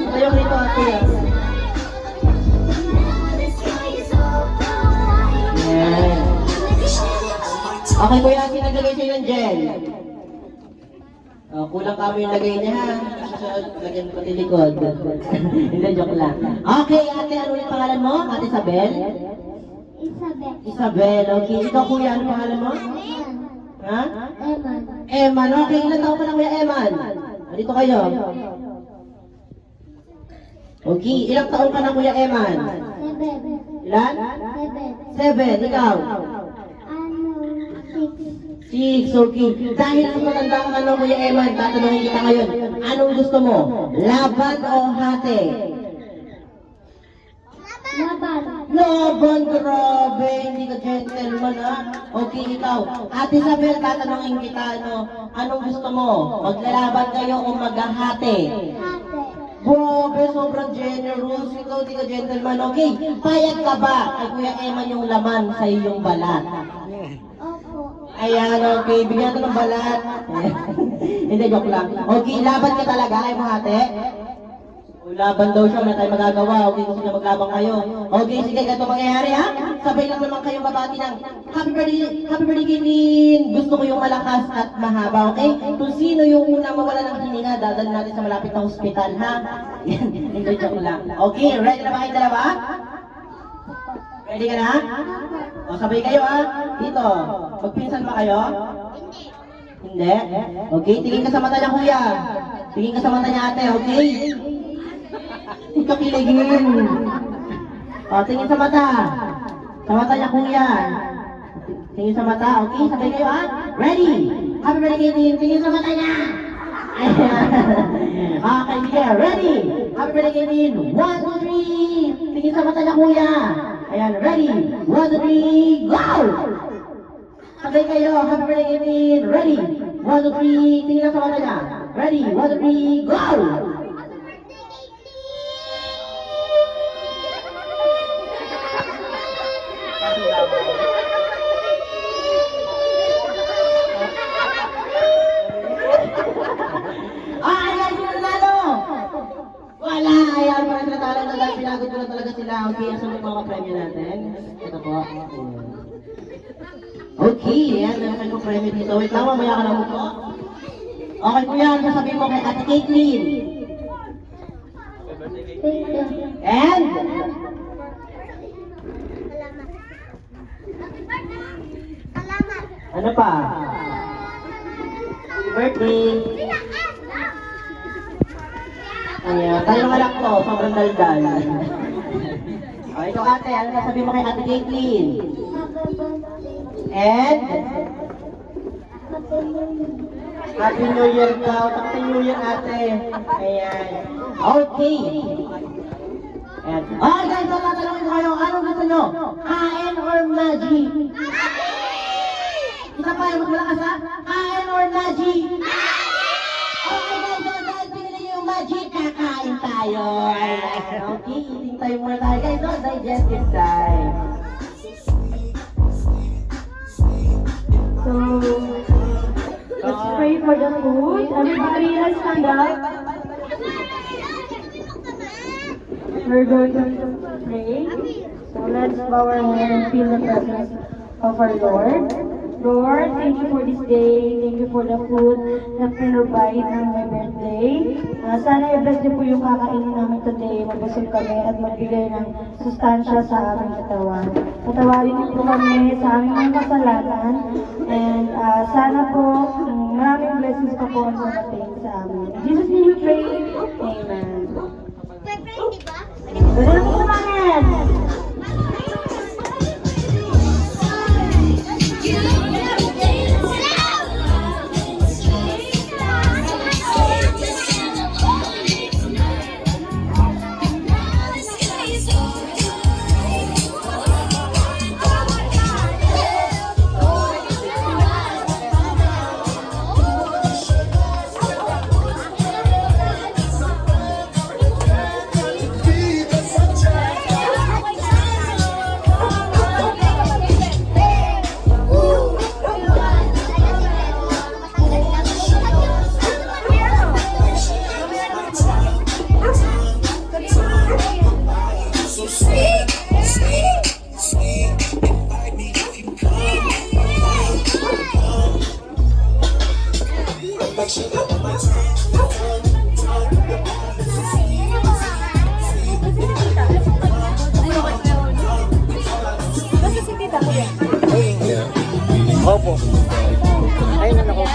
Tayo rito, ate. Yan. Okay, kuya, sinaglagay sa'yo ng gel. Kulang kami yung lagay niya, ha? Lagyan mo pati likod. Hindi, joke lang. Okay, ate, ano ulit pangalan mo? Ate Isabel? Isabel. Isabel, okay. Ikaw, kuya, ano pangalan mo? Ha? Eman. Eman, okay. Ilan taon ka na, kuya Eman? Dito kayo. Okay, ilang taon ka na, kuya Eman? 7. Ilan? 7, ikaw? 6. 6, okay. Dahil ang matanda ka na, kuya Eman, tatanungin kita ngayon, anong gusto mo? Laban o hati? Laban. Laban, grabe, hindi ka gentleman, ha? Okay, ikaw. Ate Isabel, tatanungin kita, anong gusto mo? Maglalaban kayo o maghahati? Ate. Grabe, sobrang generous. Ikaw, di ka gentleman. Okay, payag ka ba kay Kuya Eman yung laman sa iyong balat? Opo. Ayan, okay. Bigyan ito ng balat. Hindi, joke lang. Okay, laban ka talaga kay Muhate? Laban daw siya, wala tayong magagawa. Okay, gusto niya maglaban kayo. Okay, sige, ganito mangyayari, ha? Sabay lang naman kayong babati ng Happy birthday, Kevin! Gusto ko yung malakas at mahaba, okay? Kung sino yung una mawala ng hininga, dadalhin natin sa malapit na hospital, ha? Hindi, joke lang. Okay, ready na ba kayong dalawa? Ready ka na? O, sabay kayo, ha? Dito. Magpinsan ba kayo? Hindi. Okay, tingin ka sa mata niya, kuya. Tingin ka sa mata niya, ate, okay? Ikaw kiligin. O, tingin sa mata. Sa mata niya, kuya. Tingin sa mata, okay? Sabay kayo, ha? Ready? Happy birthday, Kevin. Tingin sa mata niya. Ayan. Okay, sige. Ready? Happy birthday, Kevin. 1, 2, 3. Tingin sa mata niya, kuya. Ayan, ready? 1, 2, 3, go! Sabay kayo. Happy birthday, Kevin. Ready? 1, 2, 3. Tingin lang sa mata niya. Ready? 1, 2, 3, go! Ayan, sino nanalo? Wala, ayan, parang natalo na dahil pinagod ko na talaga sila. Okay, asan yung mga premyo natin? Ito po. Okay, ayan, meron kayong premyo dito. Wait lang, mamaya ka na mo po. Okay, kuya, ano sasabihin mo kay Ate Caitlyn? And? Salamat. Ano pa? Happy birthday! Ayan, tayo ng anak ko, sobrang daldal. O, ikaw ate, ano nasabi mo kay Ate Caitlyn? And? Happy New Year daw. Happy New Year ate. Ayan. Okay. Ayan. Okay guys, so tatanungin ko kayo, anong gusto nyo? Kain or magic? Isa pa, mas malakas ha? Kain or magic? Okay guys, so dahil pinili nyo yung magic, kakain tayo. Ayan. Okay, eating time muna tayo guys. So, digestive time. So, let's pray for the food. Everybody, let's stand up. we're going to pray. So let's bow our head and feel the presence of our Lord. Lord, thank you for this day. Thank you for the food na pinrovide ng my birthday. Sana i-bless niyo po yung kakainin namin today. Mabusog kami at magbigay ng sustansya sa aming katawan. Patawarin niyo po kami sa aming mga kasalanan. And sana po maraming blessings pa po ang dumating sa amin. In Jesus' name we pray. Amen. Dali na po naman! Opo. Ayun na ako po.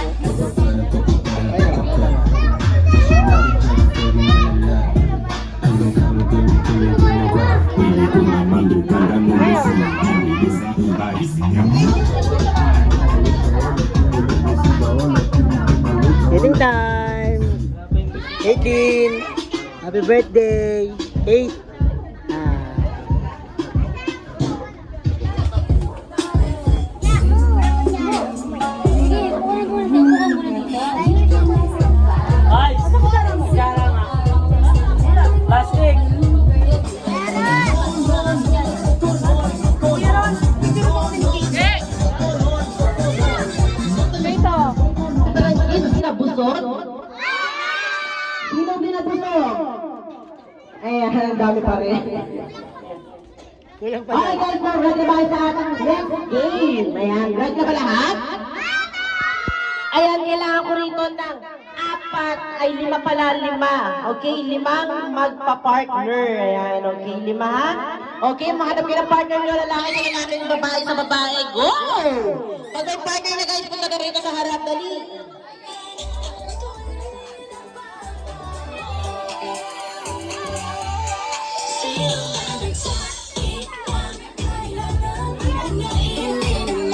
Eating time. 18. Happy birthday. 8. Sino binabusog? Ayan, ang dami pa rin. Kulang pa Okay guys, so ready ba kayo sa ating next game? Ayan, ready na ba lahat? Ayan, kailangan ko rito ng 4 ay 5 pala, 5. Okay, 5 magpa-partner. Ayan, okay, 5 ha? Okay, mahanap kayo ng partner nyo, lalaki na natin, babae sa babae. Go! Pag may partner na guys, punta na rito sa harap, dali.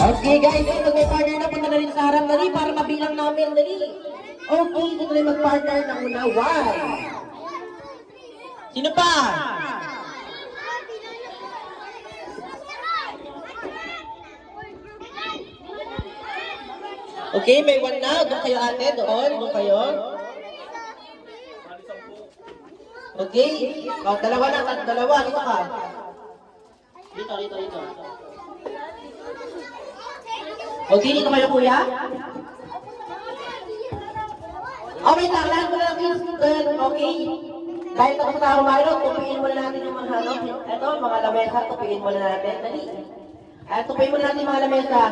Okay guys, pag may partner na, punta na rin sa harap, dali, para mabilang namin, dali. Okay, dito na mag-partner na una. 1. Sino pa? Okay, may 1 na. Doon kayo ate, doon kayo. Okay, dalawa na, dalawa. Dito ka. Dito. Okay, dito kayo kuya. Oh, wait lang, lahat mo na lang kids. Okay. Dahil tapos na kumain, tupiin muna natin yung mga ano. Ito, mga lamesa, tupiin muna natin. Dali. Tupiin muna natin yung mga lamesa.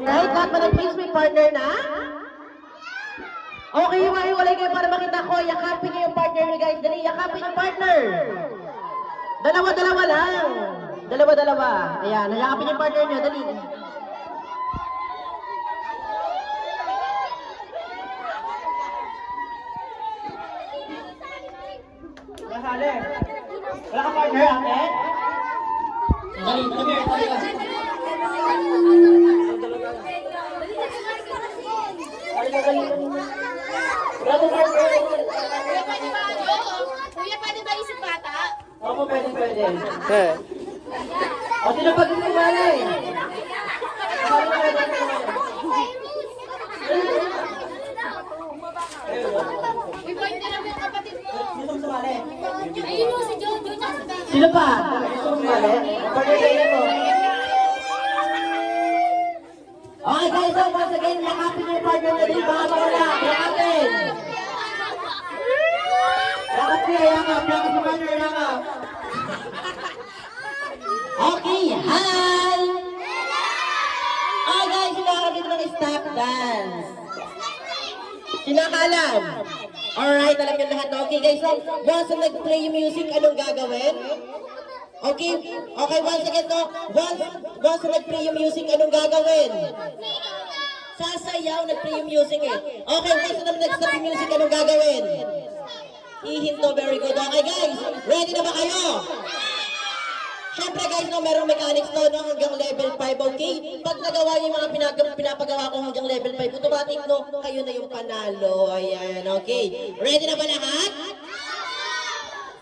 Right, lahat mo na please, may partner na? Okay, hiwa-hiwalay kayo para makita ko. Yakapin niyo yung partner niyo guys. Dali, yakapin yung partner. Dalawa-dalawa lang. Dalawa-dalawa. Ayan, yakapin yung partner niyo. Dali. Wala ka partner, ate? Dali, come here, dali ka. Dali. Wala ka partner. Kuya, pwede ba isip bata? Opo, pwede. O, sino pag hindi malay? Invite ka namin yung kapatid mo. Sino sumali? Ayun o, si Jojo niya sa dami. Sino pa? Sino sumali? Partner mo. Okay guys, so once again, yakapin yung partner na din. Baka mawala. Yakapin. Bianca si partner na. Okay, hi! Oh guys, sinakabit ng stop dance. Sinakalam. Alright, alam niyo lahat. Okay guys, so once na nag-play yung music, anong gagawin? Okay, okay, once again to. Once na nag-play yung music, anong gagawin? Sasayaw, nag-play yung music eh. Okay, once na nag-stop yung music, anong gagawin? Ihinto, very good. Okay guys, ready na ba kayo? Siyempre guys, no, merong mechanics to, no, hanggang level 5, okay? Pag nagawa niyo yung mga pinapagawa ko hanggang level 5, automatic, no, kayo na yung panalo. Ayan, okay. Ready na ba lahat?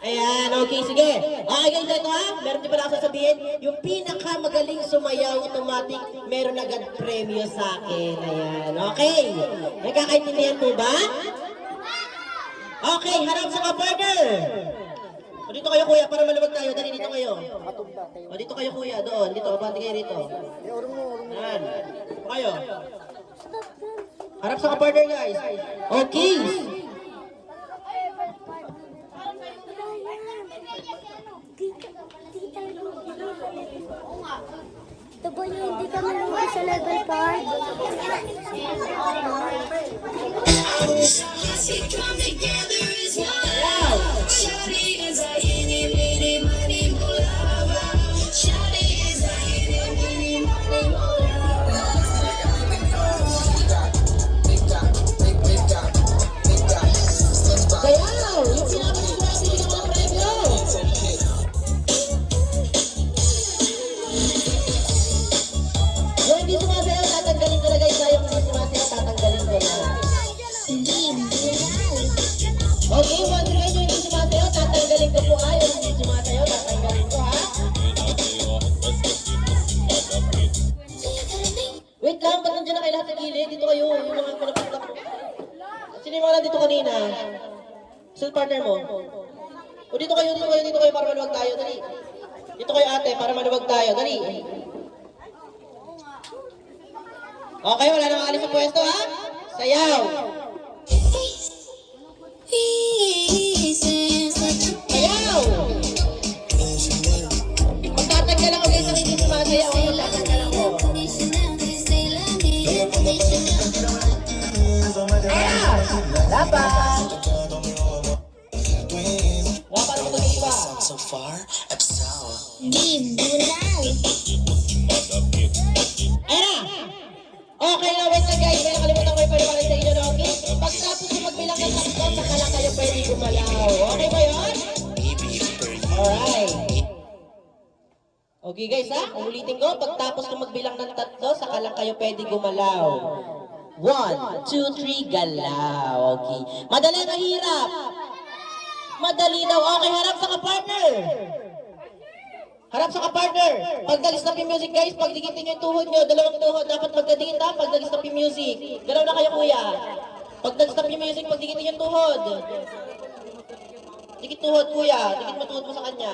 Ayan, okay, sige. Okay guys, ito ha, meron din pala ako sasabihin, yung pinakamagaling sumayaw, automatic, meron agad premyo sa akin. Ayan, okay. Nagkakaintindihan po ba? Okay, harap sa ka-partner. O dito kayo kuya, para maluwag tayo. Dali, dito kayo. O dito kayo kuya, doon. Dito, abante kayo rito. Yan. Dito kayo. Harap sa ka-partner guys. Okay. Ito ba yung hindi ka malungkot sa level Sayaw! Yung pinapagawa natin yung mga premyo. Yung hindi sumasayaw, tatanggalin ko na guys. Yung hindi sumasayaw, tatanggalin ko na. Okay, once again, yung hindi sumasayaw, tatanggalin ko po ha. Yung hindi sumasayaw, tatanggalin ko ha. Wait lang, ba't nandiyan na kayo lahat sa gilid? Dito kayo, yung mga pinapatak. Sino yung mga nandito kanina? Sino partner mo? O dito kayo para maluwag tayo, dali. Dito kayo ate, para maluwag tayo, dali. Okay, wala namang alis sa pwesto ha? Sayaw! Sayaw! Magtatanggal ako guys, ang hindi sumasayaw. Magtatanggal ako. Ayan! Dapat! Dapat ako ito ba? Ayan na! Okay na, wait lang guys. May nakalimutan ko yung paliwanag sa inyo, no? Okay? Pagtapos yung magbilang ng tatlo, saka lang kayo pwede gumalaw. Okay ba yun? Alright. Okay guys ha, ulitin ko. Pagtapos ng magbilang ng tatlo, saka lang kayo pwede gumalaw. 1, 2, 3, galaw. Okay. Madali, mahirap. Madali daw. Okay, harap sa ka-partner. Harap sa ka-partner. Pag nag-stop yung music guys, pag dikitin nyo yung tuhod nyo, dalawang tuhod, dapat magkadikit ha, pag nag-stop yung music. Galaw na kayo kuya. Pag nag-stop yung music, pag dikitin yung tuhod. Dikit tuhod kuya, dikit mo tuhod mo sa kanya.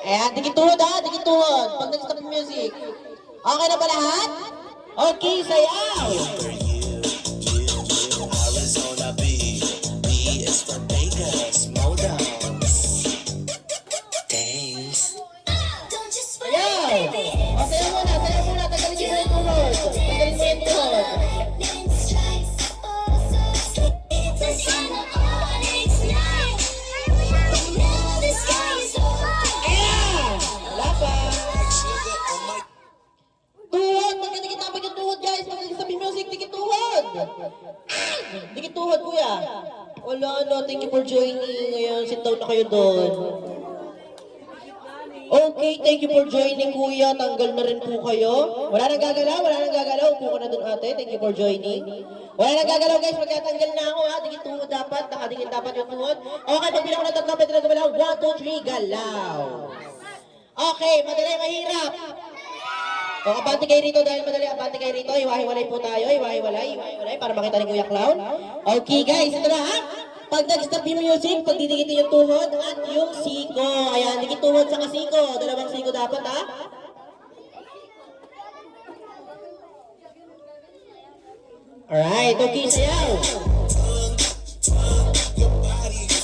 Ayan, dikit tuhod ha, dikit tuhod. Pag nag-stop yung music. Okay na ba lahat? Okay, sayaw! Sayaw! O, sayaw muna, tanggalin mo yung tuhod. Tanggalin mo yung tuhod. Ayan! Wala pa. Tuhod! Magkadikit dapat yung tuhod guys. Pag nag-stop yung music, dikit tuhod. Dikit tuhod kuya. Wala no, thank you for joining. Ngayon, sit down na kayo doon. Okay, thank you for joining kuya. Tanggal na rin po kayo. Wala nang gagalaw, wala nang gagalaw. Upo ka na doon ate. Thank you for joining. Wala nang gagalaw guys, magkatanggal na ako ha. Dikit tuhod dapat, nakadikit dapat yung tuhod. Okay, pagbilang ko na tatlo, pwede na gumalaw. 1, 2, 3, galaw. Okay, madali, mahirap. O, abante kayo rito dahil madali, abante kayo rito. Iwahiwalay po tayo, iwahiwalay para makita ni Kuya Clown. Okay guys, ito na ha. Pag nag-stop yung music, pag didikitin yung tuhod at yung siko. Ayan, dikit tuhod sa siko. Dalawang siko dapat ha. Alright, okay, sayaw.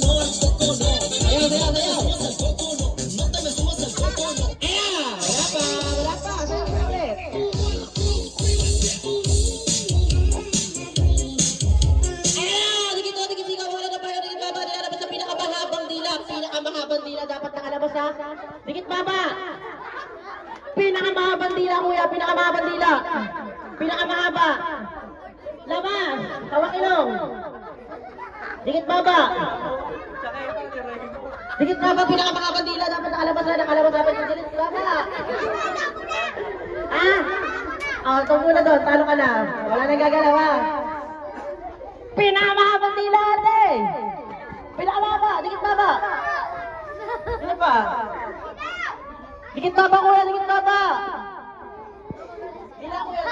no, no, baba. Pinakamahabang dila, kuya. Pinakamahabang dila. Pinakamahaba. Labas. Hawak ilong. Dikit baba. Dikit baba, pinakamahabang dila. Dapat nakalabas na, nakalabas dapat. Dikit baba. Ah? Oh, ito muna doon. Talo ka na. Wala nang gagalaw, ha? Pinakamahabang dila, ate. Pinakamahaba. Dikit baba. Dikit ba? Dikit baba, kuya. Dikit baba. Dila, kuya.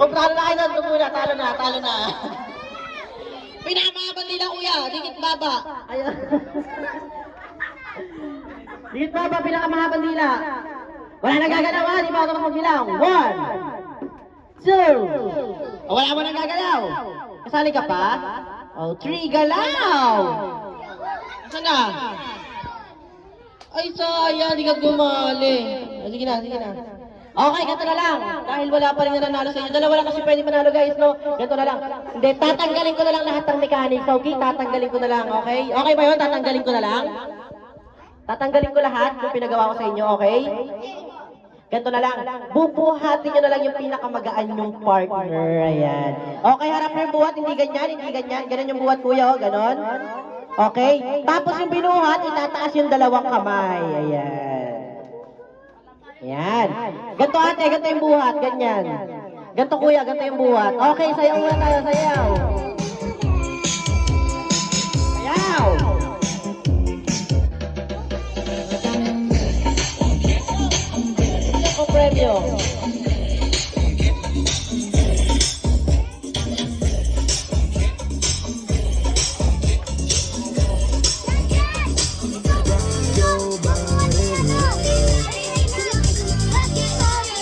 O, talo na kayo doon. Ito muna. Talo na, talo na. Pinakamahabang dila, kuya. Dikit baba. Ayun. Dikit baba, pinakamahabang dila. Wala nang gagalaw, ha? Di ba ako magbilang? 1, 2. O, wala mo nang gagalaw. Kasali ka pa? O, 3, galaw. Asan na? Ay, sayang. Di ka gumali. O, sige na, sige na. Okay, ganito na lang. Dahil wala pa rin nanalo sa inyo. Dalawa lang kasi pwede manalo, guys, no? Ganito na lang. Hindi, tatanggalin ko na lang lahat ng mechanics. Okay, tatanggalin ko na lang, okay? Okay ba yun? Tatanggalin ko na lang? Tatanggalin ko lahat kung pinagawa ko sa inyo, okay? Ganito na lang. Bubuhatin nyo na lang yung pinakamagaan yung partner. Ayan. Okay, harap na yung buhat. Hindi ganyan, hindi ganyan. Ganun yung buhat, kuya, oh. Ganon. Okay? Tapos yung binuhat, itataas yung dalawang kamay. Ayan. Ayan. Ganito, ate. Ganito yung buhat. Ganyan. Ganito, kuya. Ganito yung buhat. Okay, sayaw muna tayo. Sayaw. Sayaw. Premyo.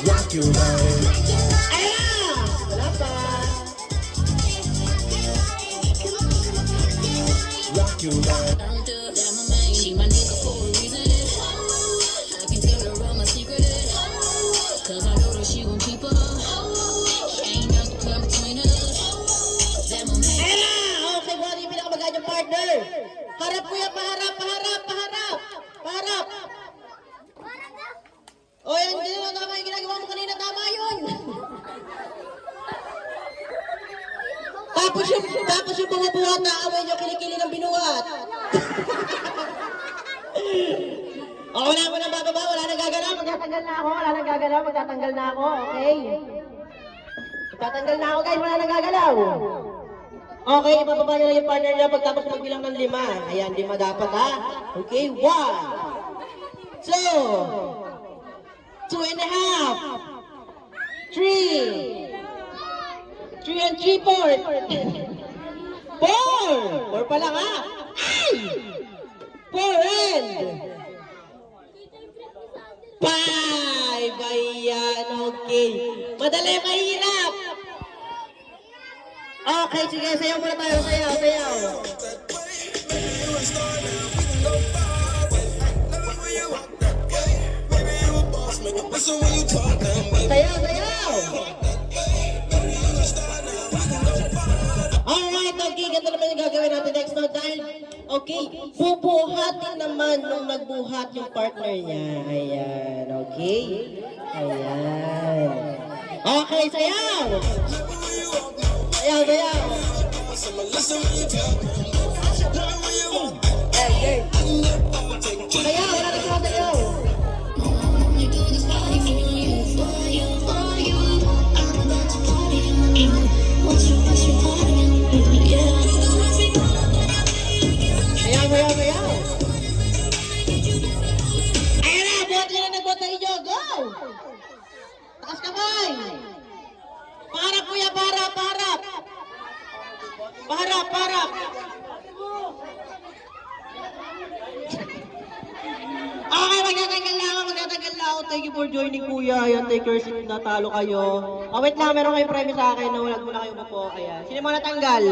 Rock your body. Ayan! Wala pa. Rock your body. She my nigga for a reason. I can tell her all my secret. Cause I know that she gon' keep her. Ain't nothing come between us. That my man. Ayan na! Okay, body, pinakamagaan yung partner. Harap, kuya, paharap, paharap, paharap. Paharap. O, yan, hindi naman tama yung ginagawa mo kanina. Tama yun. Tapos yung bumabuhat na away nyo, kilikili ng binuhat. O, wala mo nang bababa, wala nang gagalaw. Magtatanggal na ako, wala nang gagalaw. Magtatanggal na ako, okay? Magtatanggal na ako, guys, wala nang gagalaw. Okay, ibababa nyo lang yung partner niya pagtapos magbilang ng 5. Ayan, 5 dapat, ha? Okay, 1, 2, 2.5, 3, 3 and 3/4. 4 pa lang, ha? Ay! 4 and 5. Ayan, okay. Madali, mahirap. Okay, sige, sayaw muna tayo, sayaw, sayaw. Sayaw, sayaw. Alright, okay, ganito naman yung gagawin natin next now dahil, okay, bubuhatin naman nung nagbuhat yung partner niya. Ayan, okay. Ayan. Okay, sayaw. Sayaw, sayaw. Sayaw, wala na siya sayaw. Sayaw, sayaw, sayaw. Ayan na, buhat nyo na nagbuhat na inyo. Go! Taas kamay. Paharap, kuya, paharap, paharap. Paharap, paharap. Okay, magtatanggal na ako, magtatanggal na ako. Thank you for joining, kuya. Ayan, take your seat, natalo kayo. Oh, wait lang, meron kayong premyo sa akin. Nawalag muna kayo po. Ayan. Sino mo natanggal?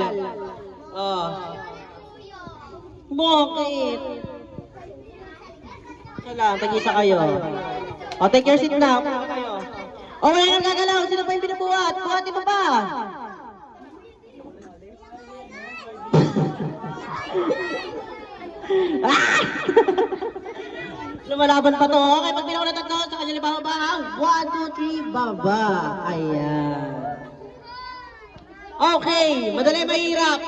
Oh. Bakit? Isa lang, tag-isa kayo. Oh, take your seat na. Upo kayo. Oh, wala nang gagalaw. Sino pa yung binubuhat? Buhatin mo pa. Ah! Lumalaban pa to. Okay, pag bilang ko na tatlo, sa kanya libaba ang 1, 2, 3, baba. Ayan. Okay, madali, mahirap.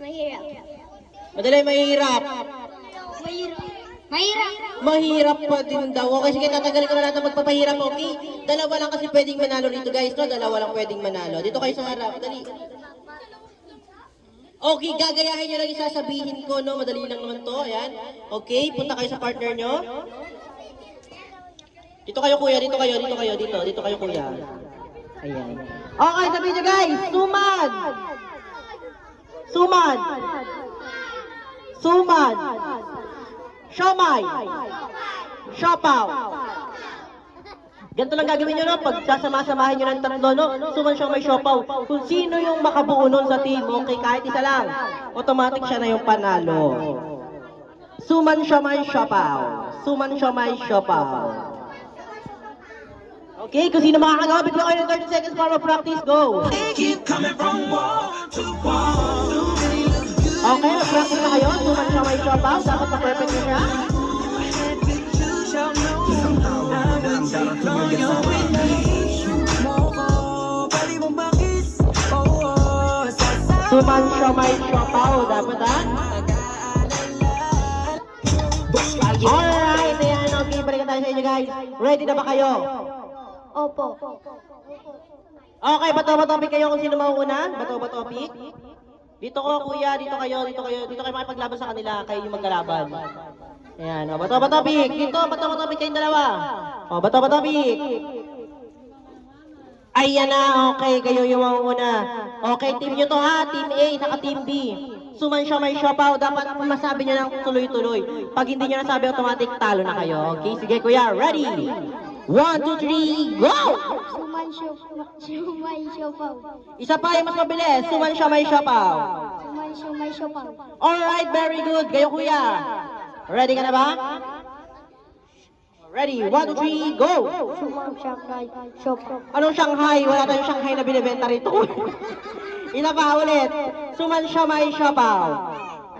Mahirap. Madali, mahirap. Mahirap. Mahirap pa din daw. Okay, sige, tatagalin ko na lahat ng magpapahirap, okay? Dalawa lang kasi pwedeng manalo dito, guys, no? Dalawa lang pwedeng manalo. Dito kayo sa harap, dali. Okay, gagayahin nyo lang yung sasabihin ko, no? Madali lang naman to, ayan. Okay, punta kayo sa partner nyo. Dito kayo, kuya, dito kayo, dito kayo, kuya. Ayan. Okay, sabihin nyo, guys, sumad! Sumad! Sumad! Siomay! Siopaw! Ganito lang gagawin nyo, no? Pag sasama-samahin nyo ng tatlo, no? Suman, siomay, siopaw. Kung sino yung makabuo nun sa team, okay, kahit isa lang, automatic siya na yung panalo. Suman, siomay, siopaw. Suman, siomay, siopaw. Okay, kung sino makakagawa, bigyan kayo ng 30 seconds para practice, go! Okay, mag-practice na kayo. Suman, siomay, siopaw. Dapat na-perfect na siya. Suman, siomay, siopaw. Dapat, ha? Alright, ayan. Okay, balikan tayo sa inyo, guys. Ready na ba kayo? Opo. Okay, bato topic kayo kung sino mauuna? Bato topic? Dito ko, kuya, dito kayo makipaglaban sa kanila, kayo yung magkalaban. Ayan, o, bato topic. Dito, bato topic kayong dalawa. O, bato topic. Ayan na, okay, kayo yung mauuna. Okay, team nyo to ha, team A, saka team B. Suman, siomay, siopaw, dapat masabi nyo ng tuloy-tuloy. Pag hindi nyo nasabi, automatic talo na kayo. Okay, sige kuya, ready? 1, 2, 3, go! Suman, siopaw. Isa pa yung mas mabilis. Suman, siomay, siopaw. Suman, siopaw. Alright, very good. Kayo kuya. Ready ka na ba? Ready, 1, 2, 3, go! Suman, siopaw. Anong Shanghai? Wala tayong Shanghai na binibenta rito. Ina pa ulit. Suman, siomay, siopaw.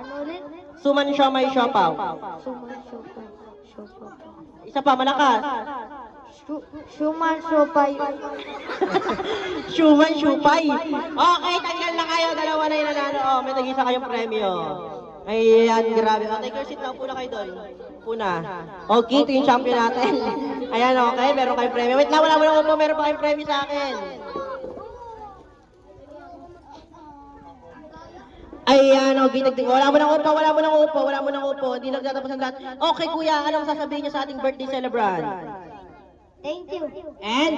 Ano ulit? Suman, siomay, siopaw. Suman, siopaw. Isa pa, malakas. Suman, siopay. Suman, siopay. Okay, tanggal na kayo. Dalawa na yung nanalo. Oh, may tag-isa kayong premyo. Ayan, grabe. Oh, take your seat lang. Puna kayo doon. Puna. Okay, ito yung champion natin. Ayan, okay. Meron kayong premyo. Wait lang, wala mo na upo. Meron pa kayong premyo sa akin. Ayan, okay. Wala mo nang upo. Hindi nagtatapos ang lahat. Okay, kuya. Anong sasabihin niyo sa ating birthday celebrant? Thank you. And?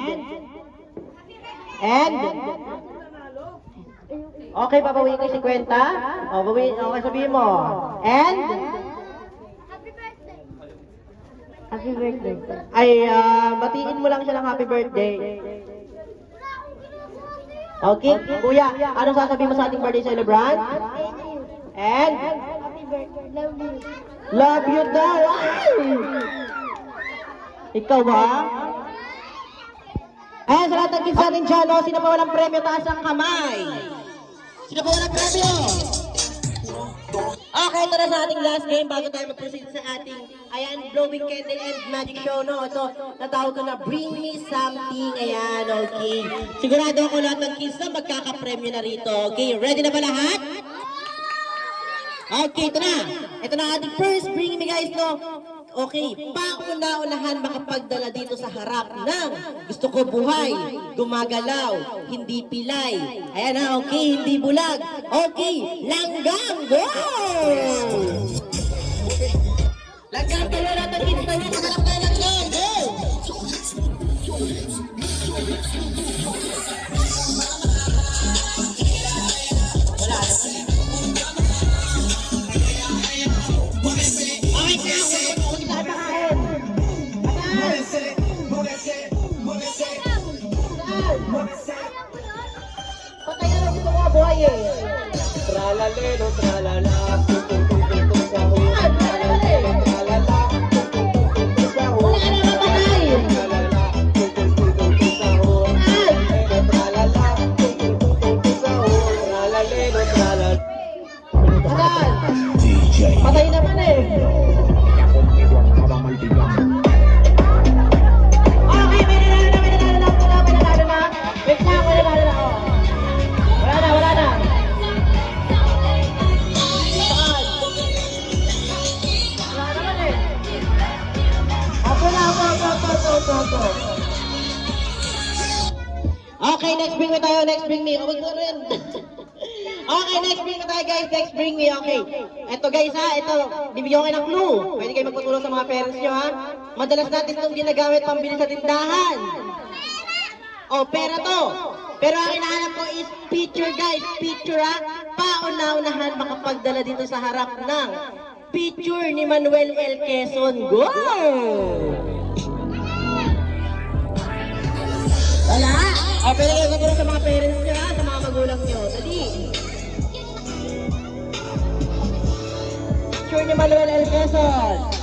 Okay, babawiin ko yung 50. O, babawiin. Okay, sabihin mo. And? Happy birthday. Ay, batiin mo lang siya ng happy birthday. Okay, kuya, anong sasabihin mo sa ating birthday celebrant? Thank you. And? Happy birthday. Love you. Love you daw. Ay! Ikaw ba? Ayan, sa lahat ng kids natin dyan, no? Sino pa walang premyo, taas ang kamay. Sino pa walang premyo? Okay, ito na sa ating last game bago tayo mag-proceed sa ating, ayan, blowing candle and magic show, no? Ito, natawag ko na Bring Me Something, ayan, okay. Sigurado ako lahat ng kids na magkakapremyo na rito, okay? Ready na ba lahat? Okay, ito na. Ito na ating first Bring Me, guys, no? Okay, pauna-unahan makapagdala dito sa harap ng gusto ko buhay, gumagalaw, hindi pilay. Ayan na, okay, hindi bulag. Okay, langgang, go! Langgang, tuloy natin kids na yun. Magalap tayo langgang, go! Wala na. Patayan na gusto ko buhay eh. Tralalero, tralala, tututututu sa hula. Tralalero, tralala, tututututu sa hula. Wala na mapatay. Tralala, tututututu sa hula. Tralala, tututututu sa hula. Tralalero, tralala. DJ Patay naman eh. Okay, may nanalo na. Wait lang, may nanalo na. Oh. Wala na. Saan? Wala naman eh. Ako na. Okay, next bring me tayo, next bring me. Huwag mo rin. Okay, next bring me tayo guys, next bring me, okay. Eto guys ha, ito, bibigyan ko kayo ng clue. Pwede kayo magpatulong sa mga parents nyo ha. Madalas natin itong ginagamit pambili sa tindahan. Oh, pera to. Pero ang hinahanap ko is picture guys, picture ha. Pauna-unahan makapagdala dito sa harap ng picture ni Manuel L. Quezon. Go! Wala? O, pwede kayo magulong sa mga parents nyo ha, sa mga magulang nyo. Dali. Picture ni Manuel L. Quezon.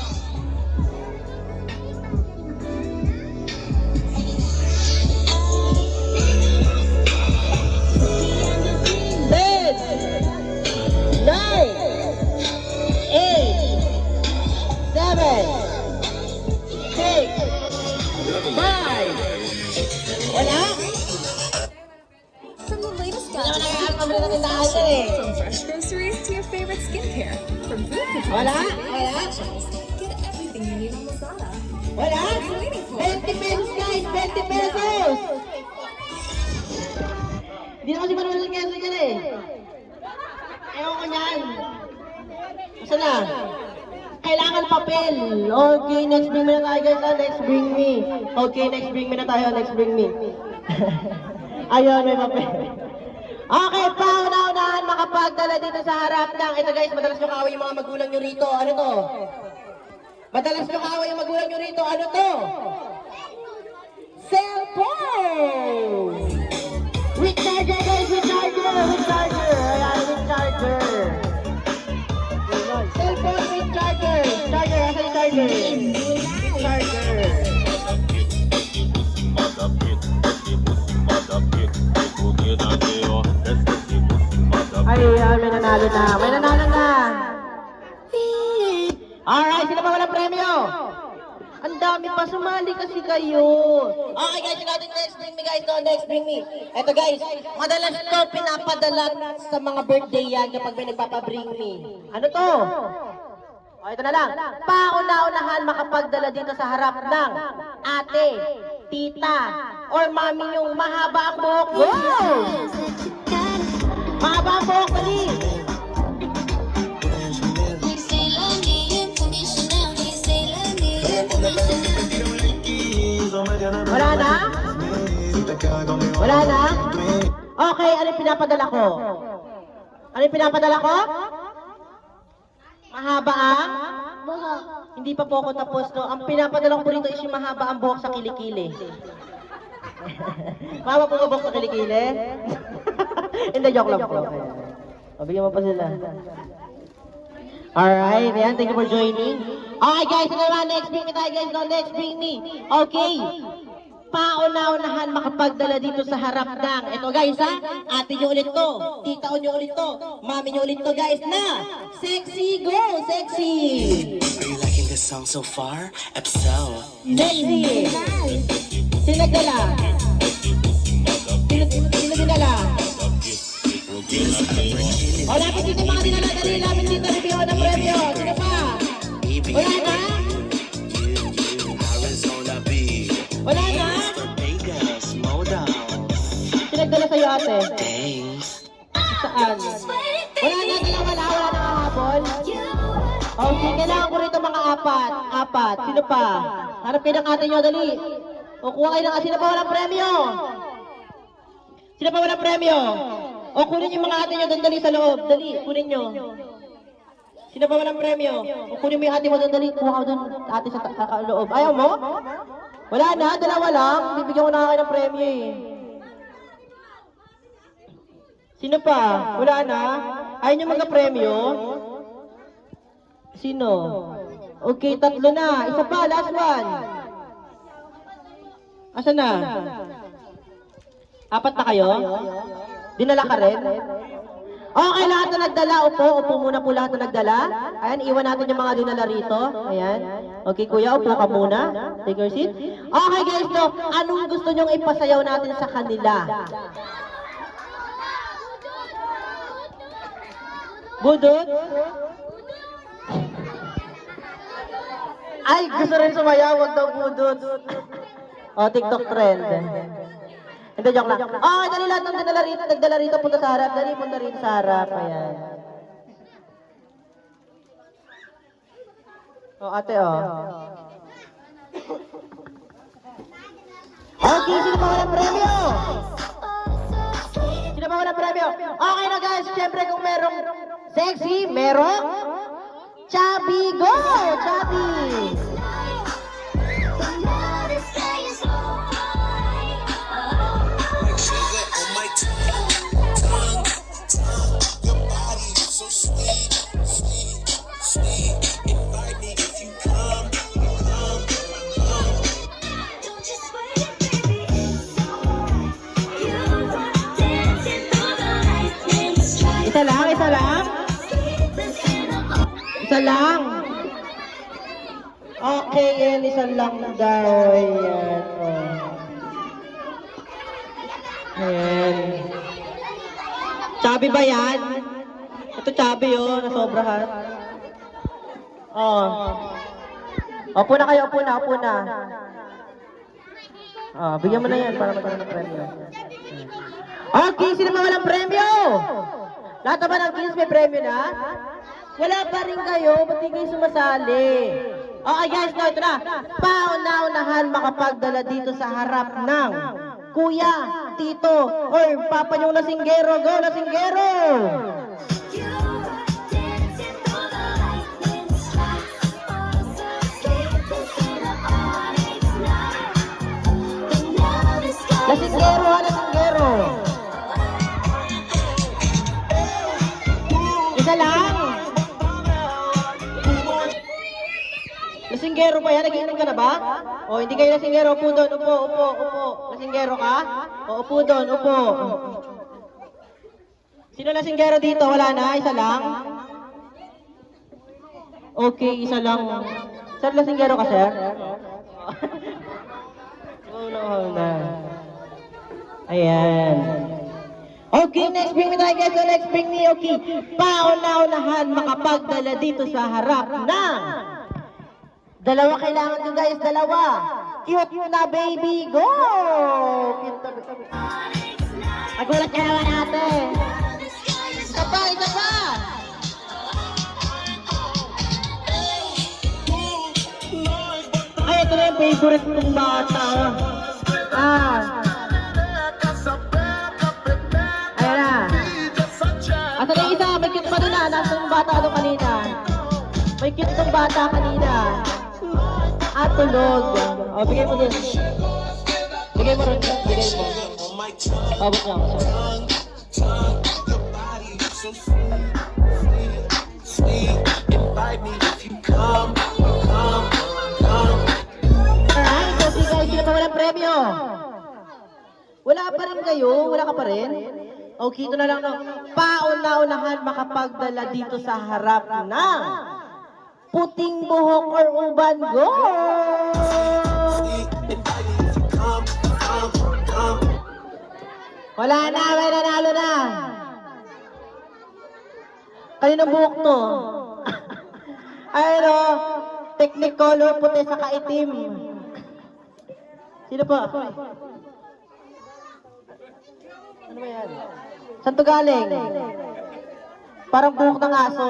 From the latest Wala. gadgets, from fresh groceries to your favorite skincare, from food to Wala? get everything you need on Lazada. Wala? 20 pesos guys! 20 pesos! Hindi na kasi Manuel Quezon yan eh. Ewan ko niyan. Asa na? Kailangan papel. Okay, next bring me na tayo guys. Next bring me. Okay, next bring me na tayo. Next bring me. Ayun, may papel. Okay, pauna-unahan makapagdala dito sa harap ng... Ito guys, madalas nyo kaaway yung mga magulang nyo rito. Ano to? Madalas nyo kaaway yung magulang nyo rito. Ano to? Cellphone! With charger guys, with charger! Ayan, with charger. Cellphone with charger. Charger, asa yung charger? With charger. Ay, may nanalo na. May nanalo na. Alright, sino pa walang premyo? Ang dami pa, sumali kasi kayo. Okay guys, yung ating next bring me guys, next bring me. Eto guys, madalas to pinapadala sa mga birthday yan kapag may nagpapabring me. Ano to? O, ito na lang. Pauna-unahan makapagdala dito sa harap ng ate, tita, or mami yung mahaba ang buhok. Go! Mahaba ang buhok, dali! Wala na? Wala na? Okay, ano yung pinapadala ko? Ano yung pinapadala ko? Mahaba ang? Buhok. Hindi pa po ako tapos, no? Ang pinapadala ko rito is yung mahaba ang buhok sa kilikili. Mahaba po ang buhok sa kilikili? Hindi, joke lang po. O, bigyan mo pa sila. Alright, yan. Thank you for joining. Okay guys, ito naman. Next bring me tayo guys. No, next bring me. Okay. Pauna-unahan makapagdala dito sa harap ng, ito guys ha, ate nyo ulit to, tita nyo ulit to, mami nyo ulit to guys na, sexy, go, sexy! Are you liking this song so far? Episode. Sexy! Sino nagdala? Sino dinala? O, lapit dito mga dinala, dali, lapit dito, review ng premyo, sino pa? Wala na? Wala na? Pinagdala sa'yo ate? Saan? Wala na, wala na kahapon? Okay, kailangan ko rito mga apat. Sino pa? Hanap kayo ng ate nyo, dali. O kuha kayo ng sino pa walang premyo? Sino pa walang premyo? O kunin yung mga ate nyo doon, dali sa loob. Dali, kunin nyo. Sino pa walang premyo? O kunin mo yung ate mo doon, dali. Kuha ka doon, ate sa loob. Ayaw mo? Wala na, dalawa lang. Bibigyan ko na kayo ng premyo eh. Sino pa? Wala na? Ayaw nyo magka-premyo? Sino? Okay, tatlo na. Isa pa, last one. Asan na? Ano? 4 na kayo? Dinala ka rin? Okay, lahat na nagdala, upo. Upo muna po lahat na nagdala. Ayan, iwan natin yung mga dinala rito. Ayan. Okay, kuya, upo ka muna. Take your seat. Okay, guys, no. Anong gusto nyong ipasayaw natin sa kanila? Budot? Ay, gusto rin sumayaw, wag daw budot. O, TikTok trend. Hindi, joke lang. Okay, dali lahat ng nagdala rito, punta sa harap. Dali, punta rito sa harap. Ayan. O, ate, o. Okay, sino pa walang premyo? Sino pa walang premyo? Okay na, guys. Siyempre, kung merong sexy, merong chubby. Go! Chubby! Like sugar on my tongue. Your body is so sweet, sweet, sweet. Invite me if you come. Isa lang, isa lang. Isa lang. Okay, yan, isa lang daw. Ayan, oh. Ayan. Chubby ba yan? Ito chubby, oh, nasobrahan. Oh. Upo na kayo, upo na, upo na. Oh, bigyan mo na yan para magkaroon ng premyo. Okay, sino pa walang premyo? Lahat naman ng kids may premyo na? Wala pa rin kayo, ba't di kayo sumasali? Okay guys, no, ito na. Pauna-unahan makapagdala dito sa harap ng kuya, tito, or papa niyong lasinggero. Go, lasinggero! Lasinggero, ha, lasinggero. Isa lang. Lasinggero pa yan? Nagiinom ka na ba? O, hindi kayo lasinggero. Upo doon, upo, upo, upo. Lasinggero ka? O, upo doon, upo. Sino lasinggero dito? Wala na? Isa lang? Okay, isa lang. Sir, lasinggero ka, sir? Oh, no. Ayan. Okay, next bring me tayo guys. So next bring me, okay. Pauna-unahan makapagdala dito sa harap ng dalawa kailangan nyo guys, dalawa. Cute na baby, go! Cute na baby. Nagulat ka naman natin. Isa pa, isa pa. Ay, ito na yung favorite kong bata. Ayan na. Asa na yung isa? May cute pa doon na. Nasa yung bata doon kanina. May cute itong bata kanina. At tulog. O, bigay mo doon. Bigay mo rin. Bigay mo. Abot niya. Your body is so sweet, sweet. Invite me if you come. Alright, so sige guys, sila pa walang premyo. Wala pa rin kayo? Wala ka pa rin? Okay, ito na lang, no. Pauna-unahan makapagdala dito sa harap ng puting buhok or uban. Go! Wala na, may nanalo na. Kaninong buhok to? Ayun o, Technicolor, puti sa kaitim. Sino pa? Ano ba yan? Saan to galing? Parang buhok ng aso.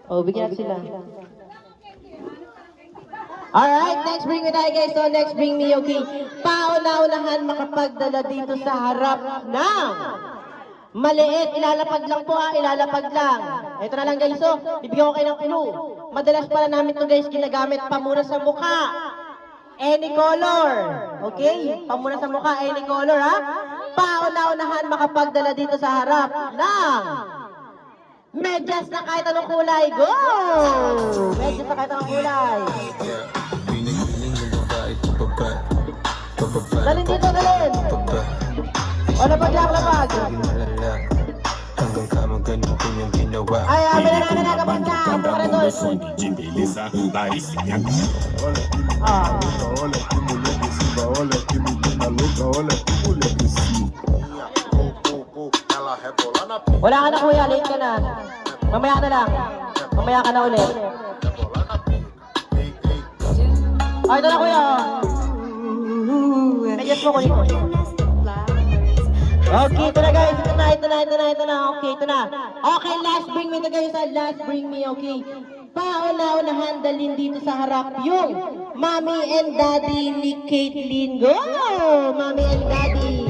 Oh, bigyan natin sila. Alright, next bring me tayo guys. So next bring me, okay. Pauna-unahan makapagdala dito sa harap ng maliit. Ilalapag lang po ilalapag lang. Ito na lang guys, so bibigyan ko kayo ng clue. Madalas pala namin to guys ginagamit pamuna sa mukha. Any color. Okay? Pamuna sa mukha, any color ha. Pauna-unahan makapagdala dito sa harap ng medyas na kahit anong kulay. Go! Medyas na kahit anong kulay. Pinigiling ng babae, pababa. Dalhin dito, dalhin. O, lapag. Malala hanggang kamagan mo kanyang ginawa. Ay, amin na kapag na. Ang mga doon. Jimbeleza, bari sinyang. Wala ka na kuya, late ka na. Mamaya na lang. Mamaya ka na ulit. Ay, ito na kuya. Adjust mo kulit. Okay, ito na guys. Ito na. Okay, ito na. Okay, last bring me to guys. Last bring me, okay. Pauna-unahan dalhin dito sa harap yung Mommy and Daddy ni Caitlyn. Go! Mommy and Daddy.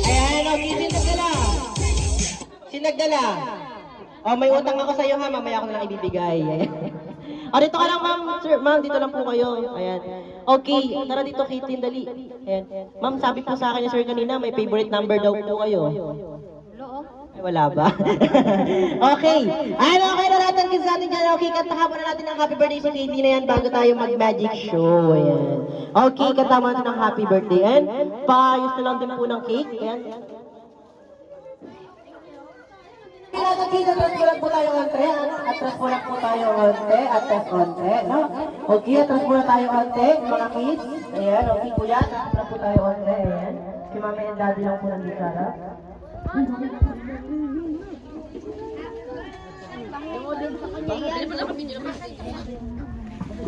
Ayan, okay, sinagdala. Oh, may utang ako sa iyo ha, mamaya ko na lang ibibigay. O, dito ka lang ma'am. Sir, ma'am, dito lang po kayo. Ayan. Okay, tara dito, Caitlyn, dali. Ayan. Ma'am, sabi po sa akin ni sir kanina, may favorite number daw po kayo. Ay, wala ba? Okay. Ano, okay na natin kids natin dyan. Okay, kantahan muna natin ang happy birthday sa Caitlyn na yan bago tayo mag-magic show. Ayan. Okay, kantahan muna natin ang happy birthday. And, paayos na lang din po ng cake. Ayan. Atras po tayo onte, atras po tayo onte, no? Okay, atras muna tayo onte, mga kids. Ayan, okay po yan, atras po tayo onte, ayan. Si Mami and Daddy lang po nandito harap.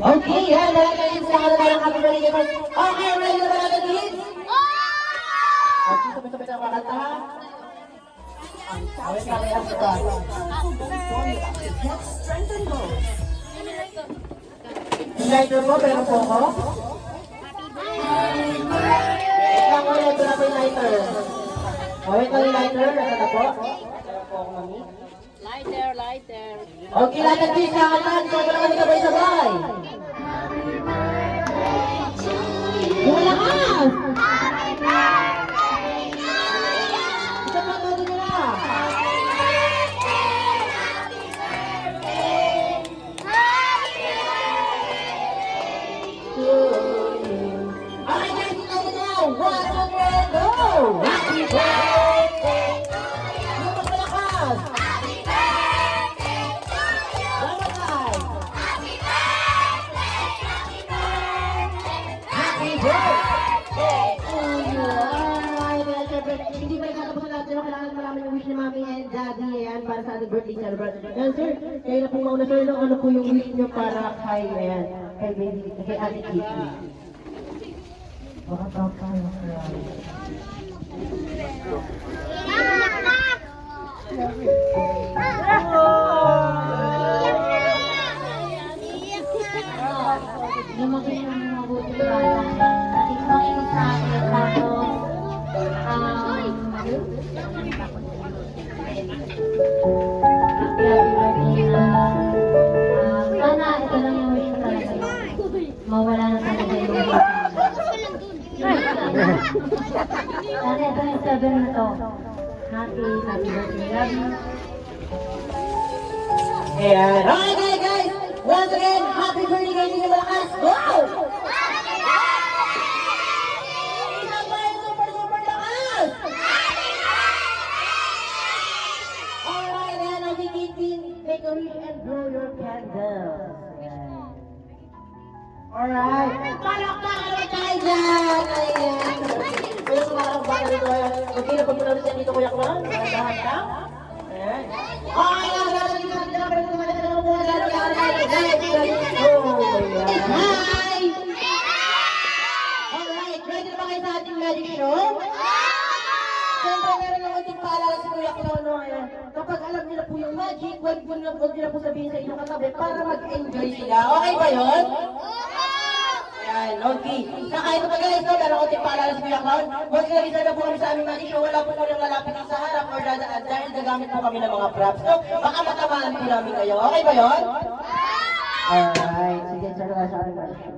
Okay, yan, lahat na yun sa kanila ng happy birthday. Okay, ready na ba natin, kids? Okay, sabay-sabay tayo kakanta, ha? Awit lang yan ito. Lighter po, meron po ako. Lang ko ito na po yung lighter. Awit lang yung lighter, ito na po. Meron po ako, mami. Lighter. Okay, lahat ng kids, kakatan. So, wala kami sabay-sabay. Yung lakas! Happy birthday! Yung magpalakas! Happy birthday to you! Happy birthday! Happy birthday to you! Alright, well, syempre, hindi ba ikatapusan natin pero kailangan malaman yung wish ni Mommy and Daddy ayan, para sa ating birthday celebration. Ayan, sir, kayo na pong mauna, sir, ano po yung wish nyo para kay, ayan, kay baby, kay Ate Kitty? Baka tayo. Lumaki ng mabuting bata. Ating Panginoon sa akin. Tapos, happy birthday na. Sana ito lang yung wish ko talaga. Mawala na talaga yung wish ko. Sana ito yung 7 na to. Happy birthday. Love you. Ayan. Okay, guys. Once again, happy birthday kayo ninyo malakas. Go! Isang pa yung super lakas! Alright, ayan. Okay, Caitlyn. Take a wish and blow your candles. Ayan. Alright. Palakpakan naman tayo dyan. Ayan. Kaya sumakarang bata dito. Okay, napagpunta rin siya dito, Kuya Kwan. Dahan ka. Ayan. Okay, natin dito. Hi! Alright, ready na ba kayo sa ating magic show? Siyempre, meron ng unting paalala si Kuya Clono. Kapag alam nila po yung magic, huwag nyo na po sabihin sa inyong katabi para mag-enjoy sila. Okay ba yun? Ayan, okay. Saka ito pa guys, no? Meron unting paalala si Kuya Clono. Huwag nilagisa na po kami sa aming magic show. Wala po po nang lalapit sa harap or dahil gagamit po kami ng mga props. No? Baka matamaan po namin kayo. Okay ba yun? Alright, sige, sir na sa ating magic show.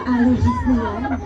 allergies na yan.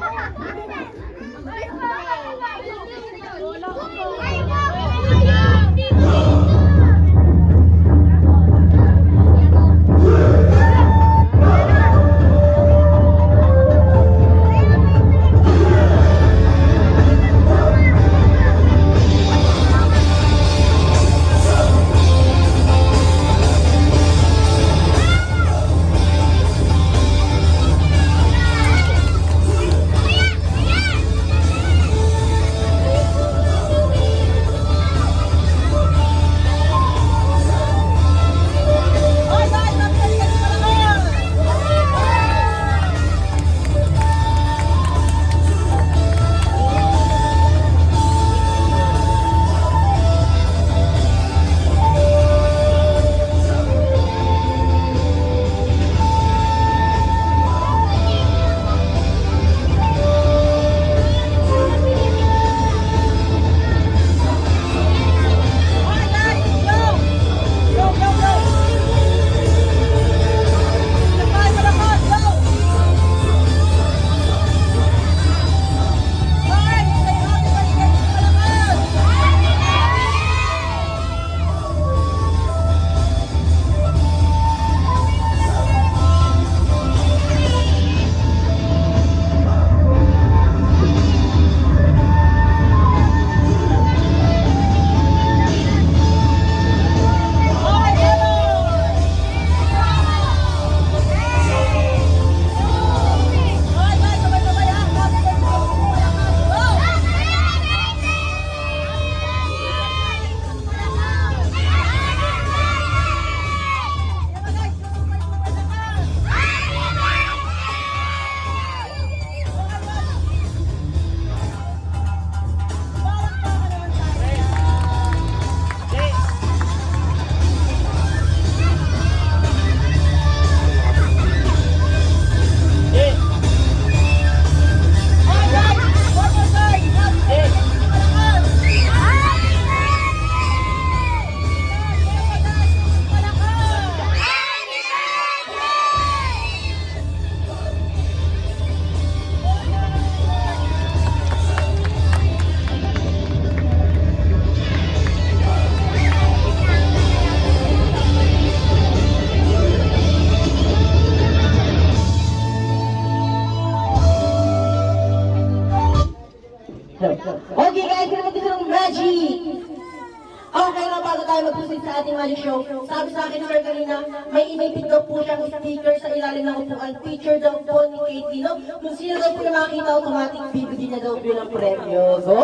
tayo mag-proceed sa ating magic show, sabi sa akin sir kanina, may inipit daw po siyang sticker sa ilalim ng upuan. Picture daw po ni Kate Dino. Kung sino daw po na makita, automatic bibigyan na daw po ng premyo. Go!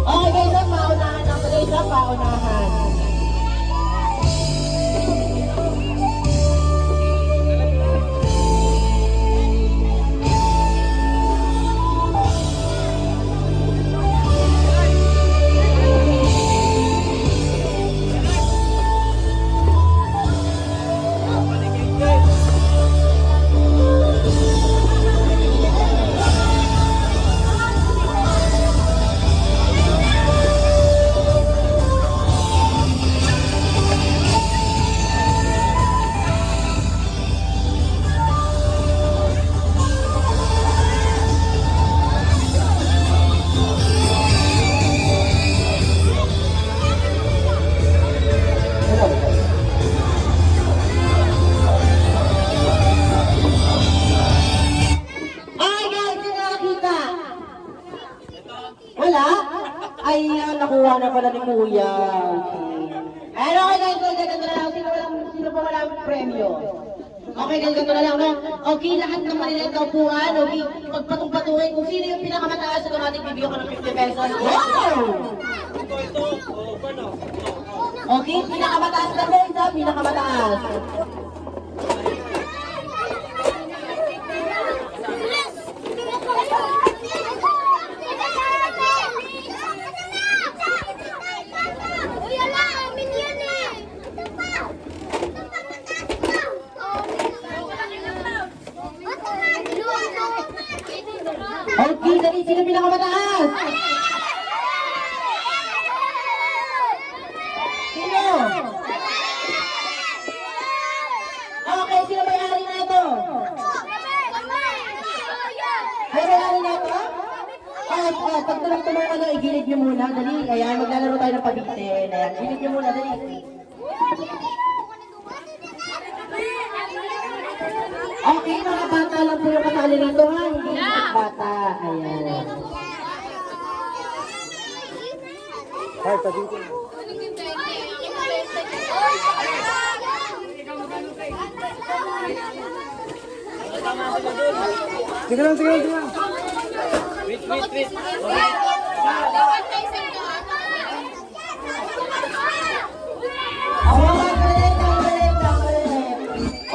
Okay guys, paunahan na po guys, paunahan. Wala? Ay, nakuha na pala ni Kuya. Okay. Ano okay guys, ganito na lang. Sino pa wala ang premyo? Okay guys, ganito na lang. No? Okay, lahat ng malilit na upuan. Okay, pagpatong-patungin kung sino yung pinakamataas, automatic bibigyan ko ng 50 pesos. Wow! Okay, pinakamataas na guys, ha? Pinakamataas. Okay, dali, sino pinakamataas? Sino? Okay, sino may-ari na ito? Ay, may-ari na ito? Pag tulong-tulong ano, igilid nyo muna, dali. Ayan, maglalaro tayo ng pabitin. Ayan, igilid nyo muna, dali. Okay, mga bata lang po yung kasali rito, ha? Hindi yung bata. Ayan. Sige lang, sige lang, sige lang.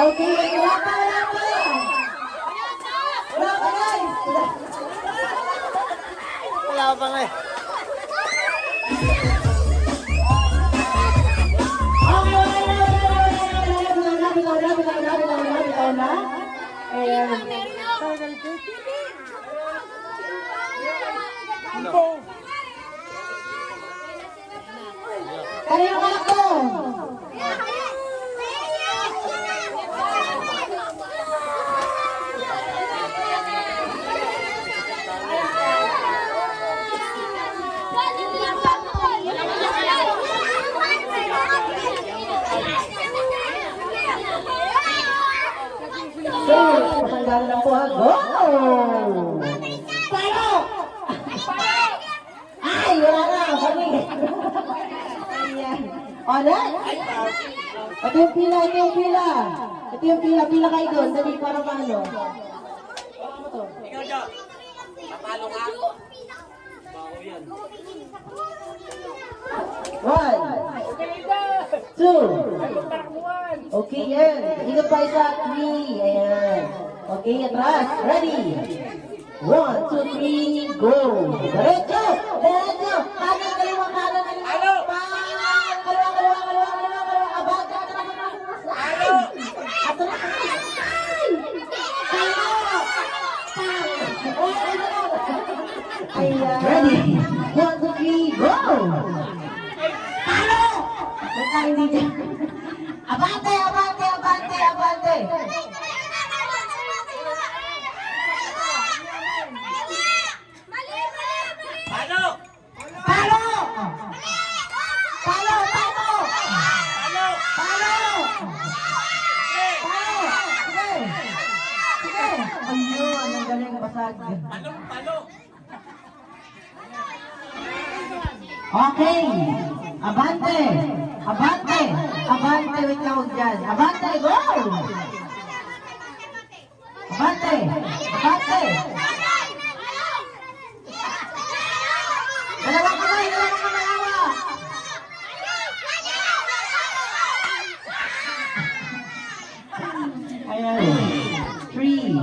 Okay, wala pa, wala pa. Wala pa, guys. Wala pa nga eh. Okay, bitaw na. Ayan. Kaya yung anak ko. So, pasanggalan lang po ha. Go! Palo! Ay, wala na. Kami. Ayan. O, next. Ito yung pila, ito yung pila. Ito yung pila, pila kayo doon. Dali, para paano? Ikaw dyan. Papalo ka. Baho yan. 1, 2. Okay, yan. Ikot pa isa. 3. Ayan. Okay, atras. Ready? 1, 2, 3, go! Diretso! Diretso! Kanan, kaliwa, kanan, kaliwa. Ano? Kaliwa, kaliwa, kaliwa, kaliwa, kaliwa. Abad, atras, atras, atras. Ano? Atras, atras. Ayan. Ready? 1, 2, 3, go! Talo! Basta hindi dyan. Abante, abante, abante, abante. Palo! Palo! Palo! Palo! Palo! Palo! Palo! Sige! Sige! Ayun, ang galing basag. Palo! Palo! Okay. Abante. Abante. Abante. Wait lang, huwag dyan. Abante, go! Abante. Abante. Dalawang kamay, awa. Ayan. 3.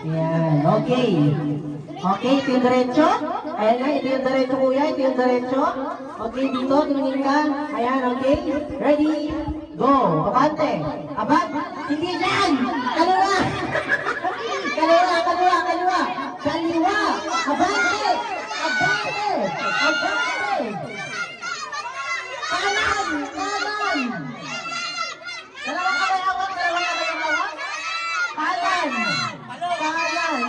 Ayan, okay. Okay, ito yung diretso. Ayan na, ito yung diretso kuya, ito yung diretso. Okay, dito, tumingin ka. Ayan, okay. Ready, go. Abante. Abante. Hindi dyan. Kaliwa. Kaliwa, kaliwa, kaliwa. Kaliwa. Abante. Abante. Abante. Kanan. Kanan. Dalawang kamay awak, dalawang kamay awak. Kanan. Kanan.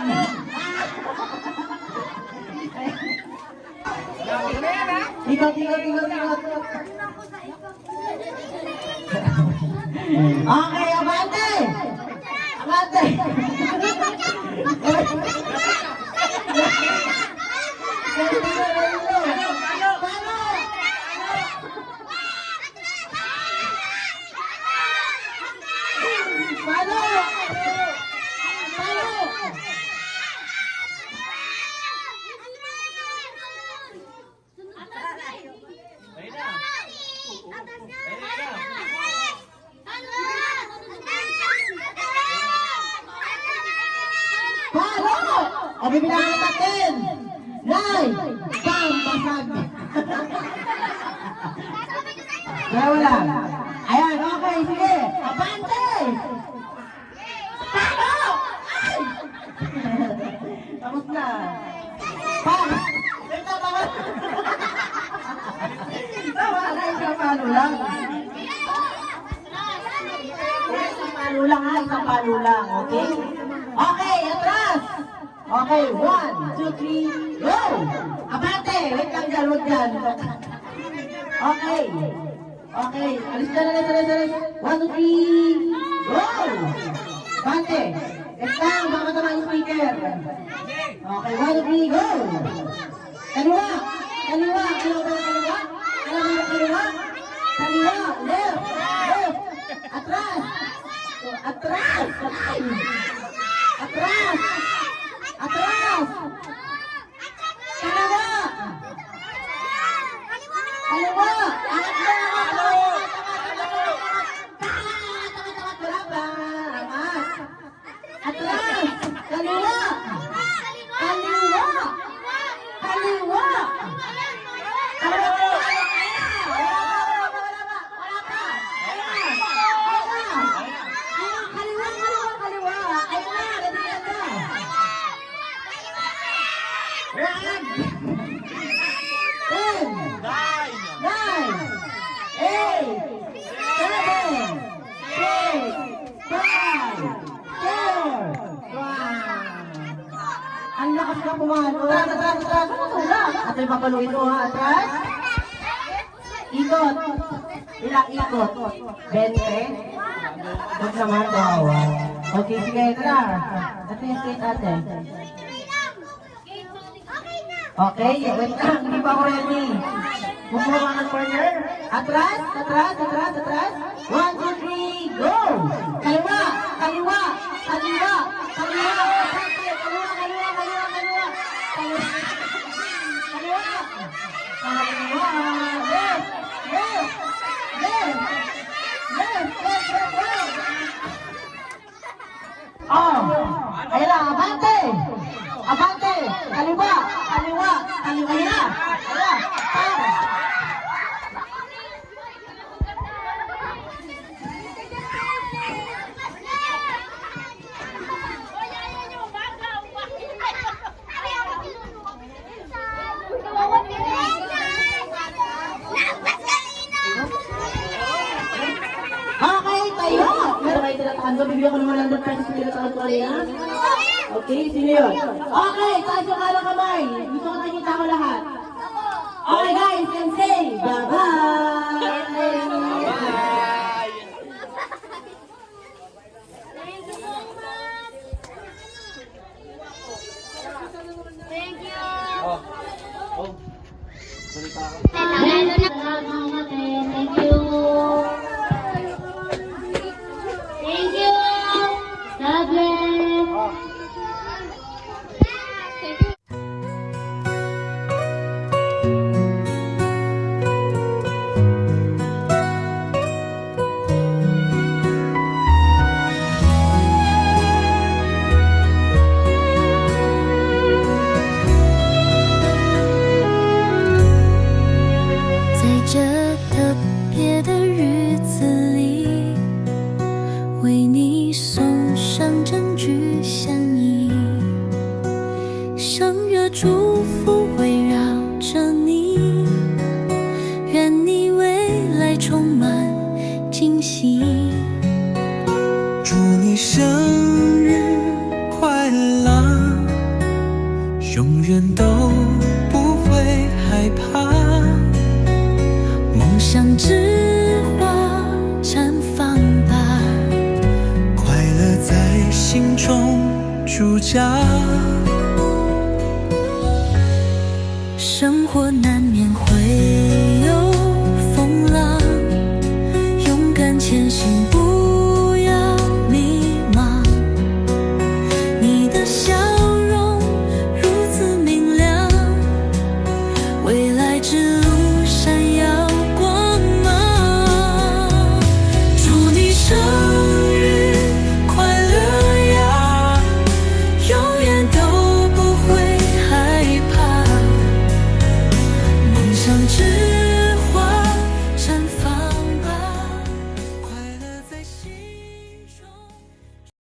Ikot, ikot, ikot, ikot. Okay, abante! Abante! O, bibilangan natin! 9! Bam! Basag! Dalawa lang. Ayan, okay, sige. Abante! Palo! Ay! Tapos na. Pam! Ito, tama. Tama na, isang palo lang. Isang palo lang, ha? Isang palo lang, okay? Okay, atras! Okay, 1, 2, 3, go! Abante! Wait lang dyan, wait dyan. Okay. Okay, alis dyan, alis, alis, alis. 1, 2, 3, go! Abante! Wait lang, baka matama yung speaker. Okay, 1, 2, 3, go! Kaliwa! Kaliwa! Kaliwa! Kaliwa! Kaliwa! Kaliwa! Kaliwa! Left! Left! Atras! Atras! Atras! Atras! Kaliwa! Kaliwa! Angat na! Atras! Kaliwa! Kaliwa! Kaliwa! Ang lakas ka pumalo. Atras, atras, atras. At may papaluin mo ha, atras. Ikot. Ilang ikot? 20? Huwag naman, kawawa. Okay, sige, tara. Ito yung skate ate. Okay, wait lang. Hindi pa ako ready. Bumuha ng corner. Atras, atras, atras, atras. 1, 2, 3, go! Kaliwa, kaliwa, kaliwa, kaliwa, kaliwa, kaliwa, kaliwa, kaliwa, kaliwa, kaliwa, kaliwa, left, left, left, left, left, left, left. Oh, ayun na, abante! Abante! Kaliwa! Kaliwa! Kaliwa na! Kaliwa! Para! Okay, tayo! Pero kayo tinatahan ko, bibigyan ko naman ng 100 pesos tinatahan ko kanina. Okay, sino yun? Okay, taas yung kalang kamay. Gusto ko nakikita ko lahat. Okay guys, can say bye-bye! Oh. Salamat natin. Thank you. Thank you. God bless.在这特别的日子里，为你送上真挚相依，圣热祝福围绕着你，愿你未来充满惊喜。祝你生日快乐，永远都不会害怕。梦想之花绽放吧，快乐在心中驻扎。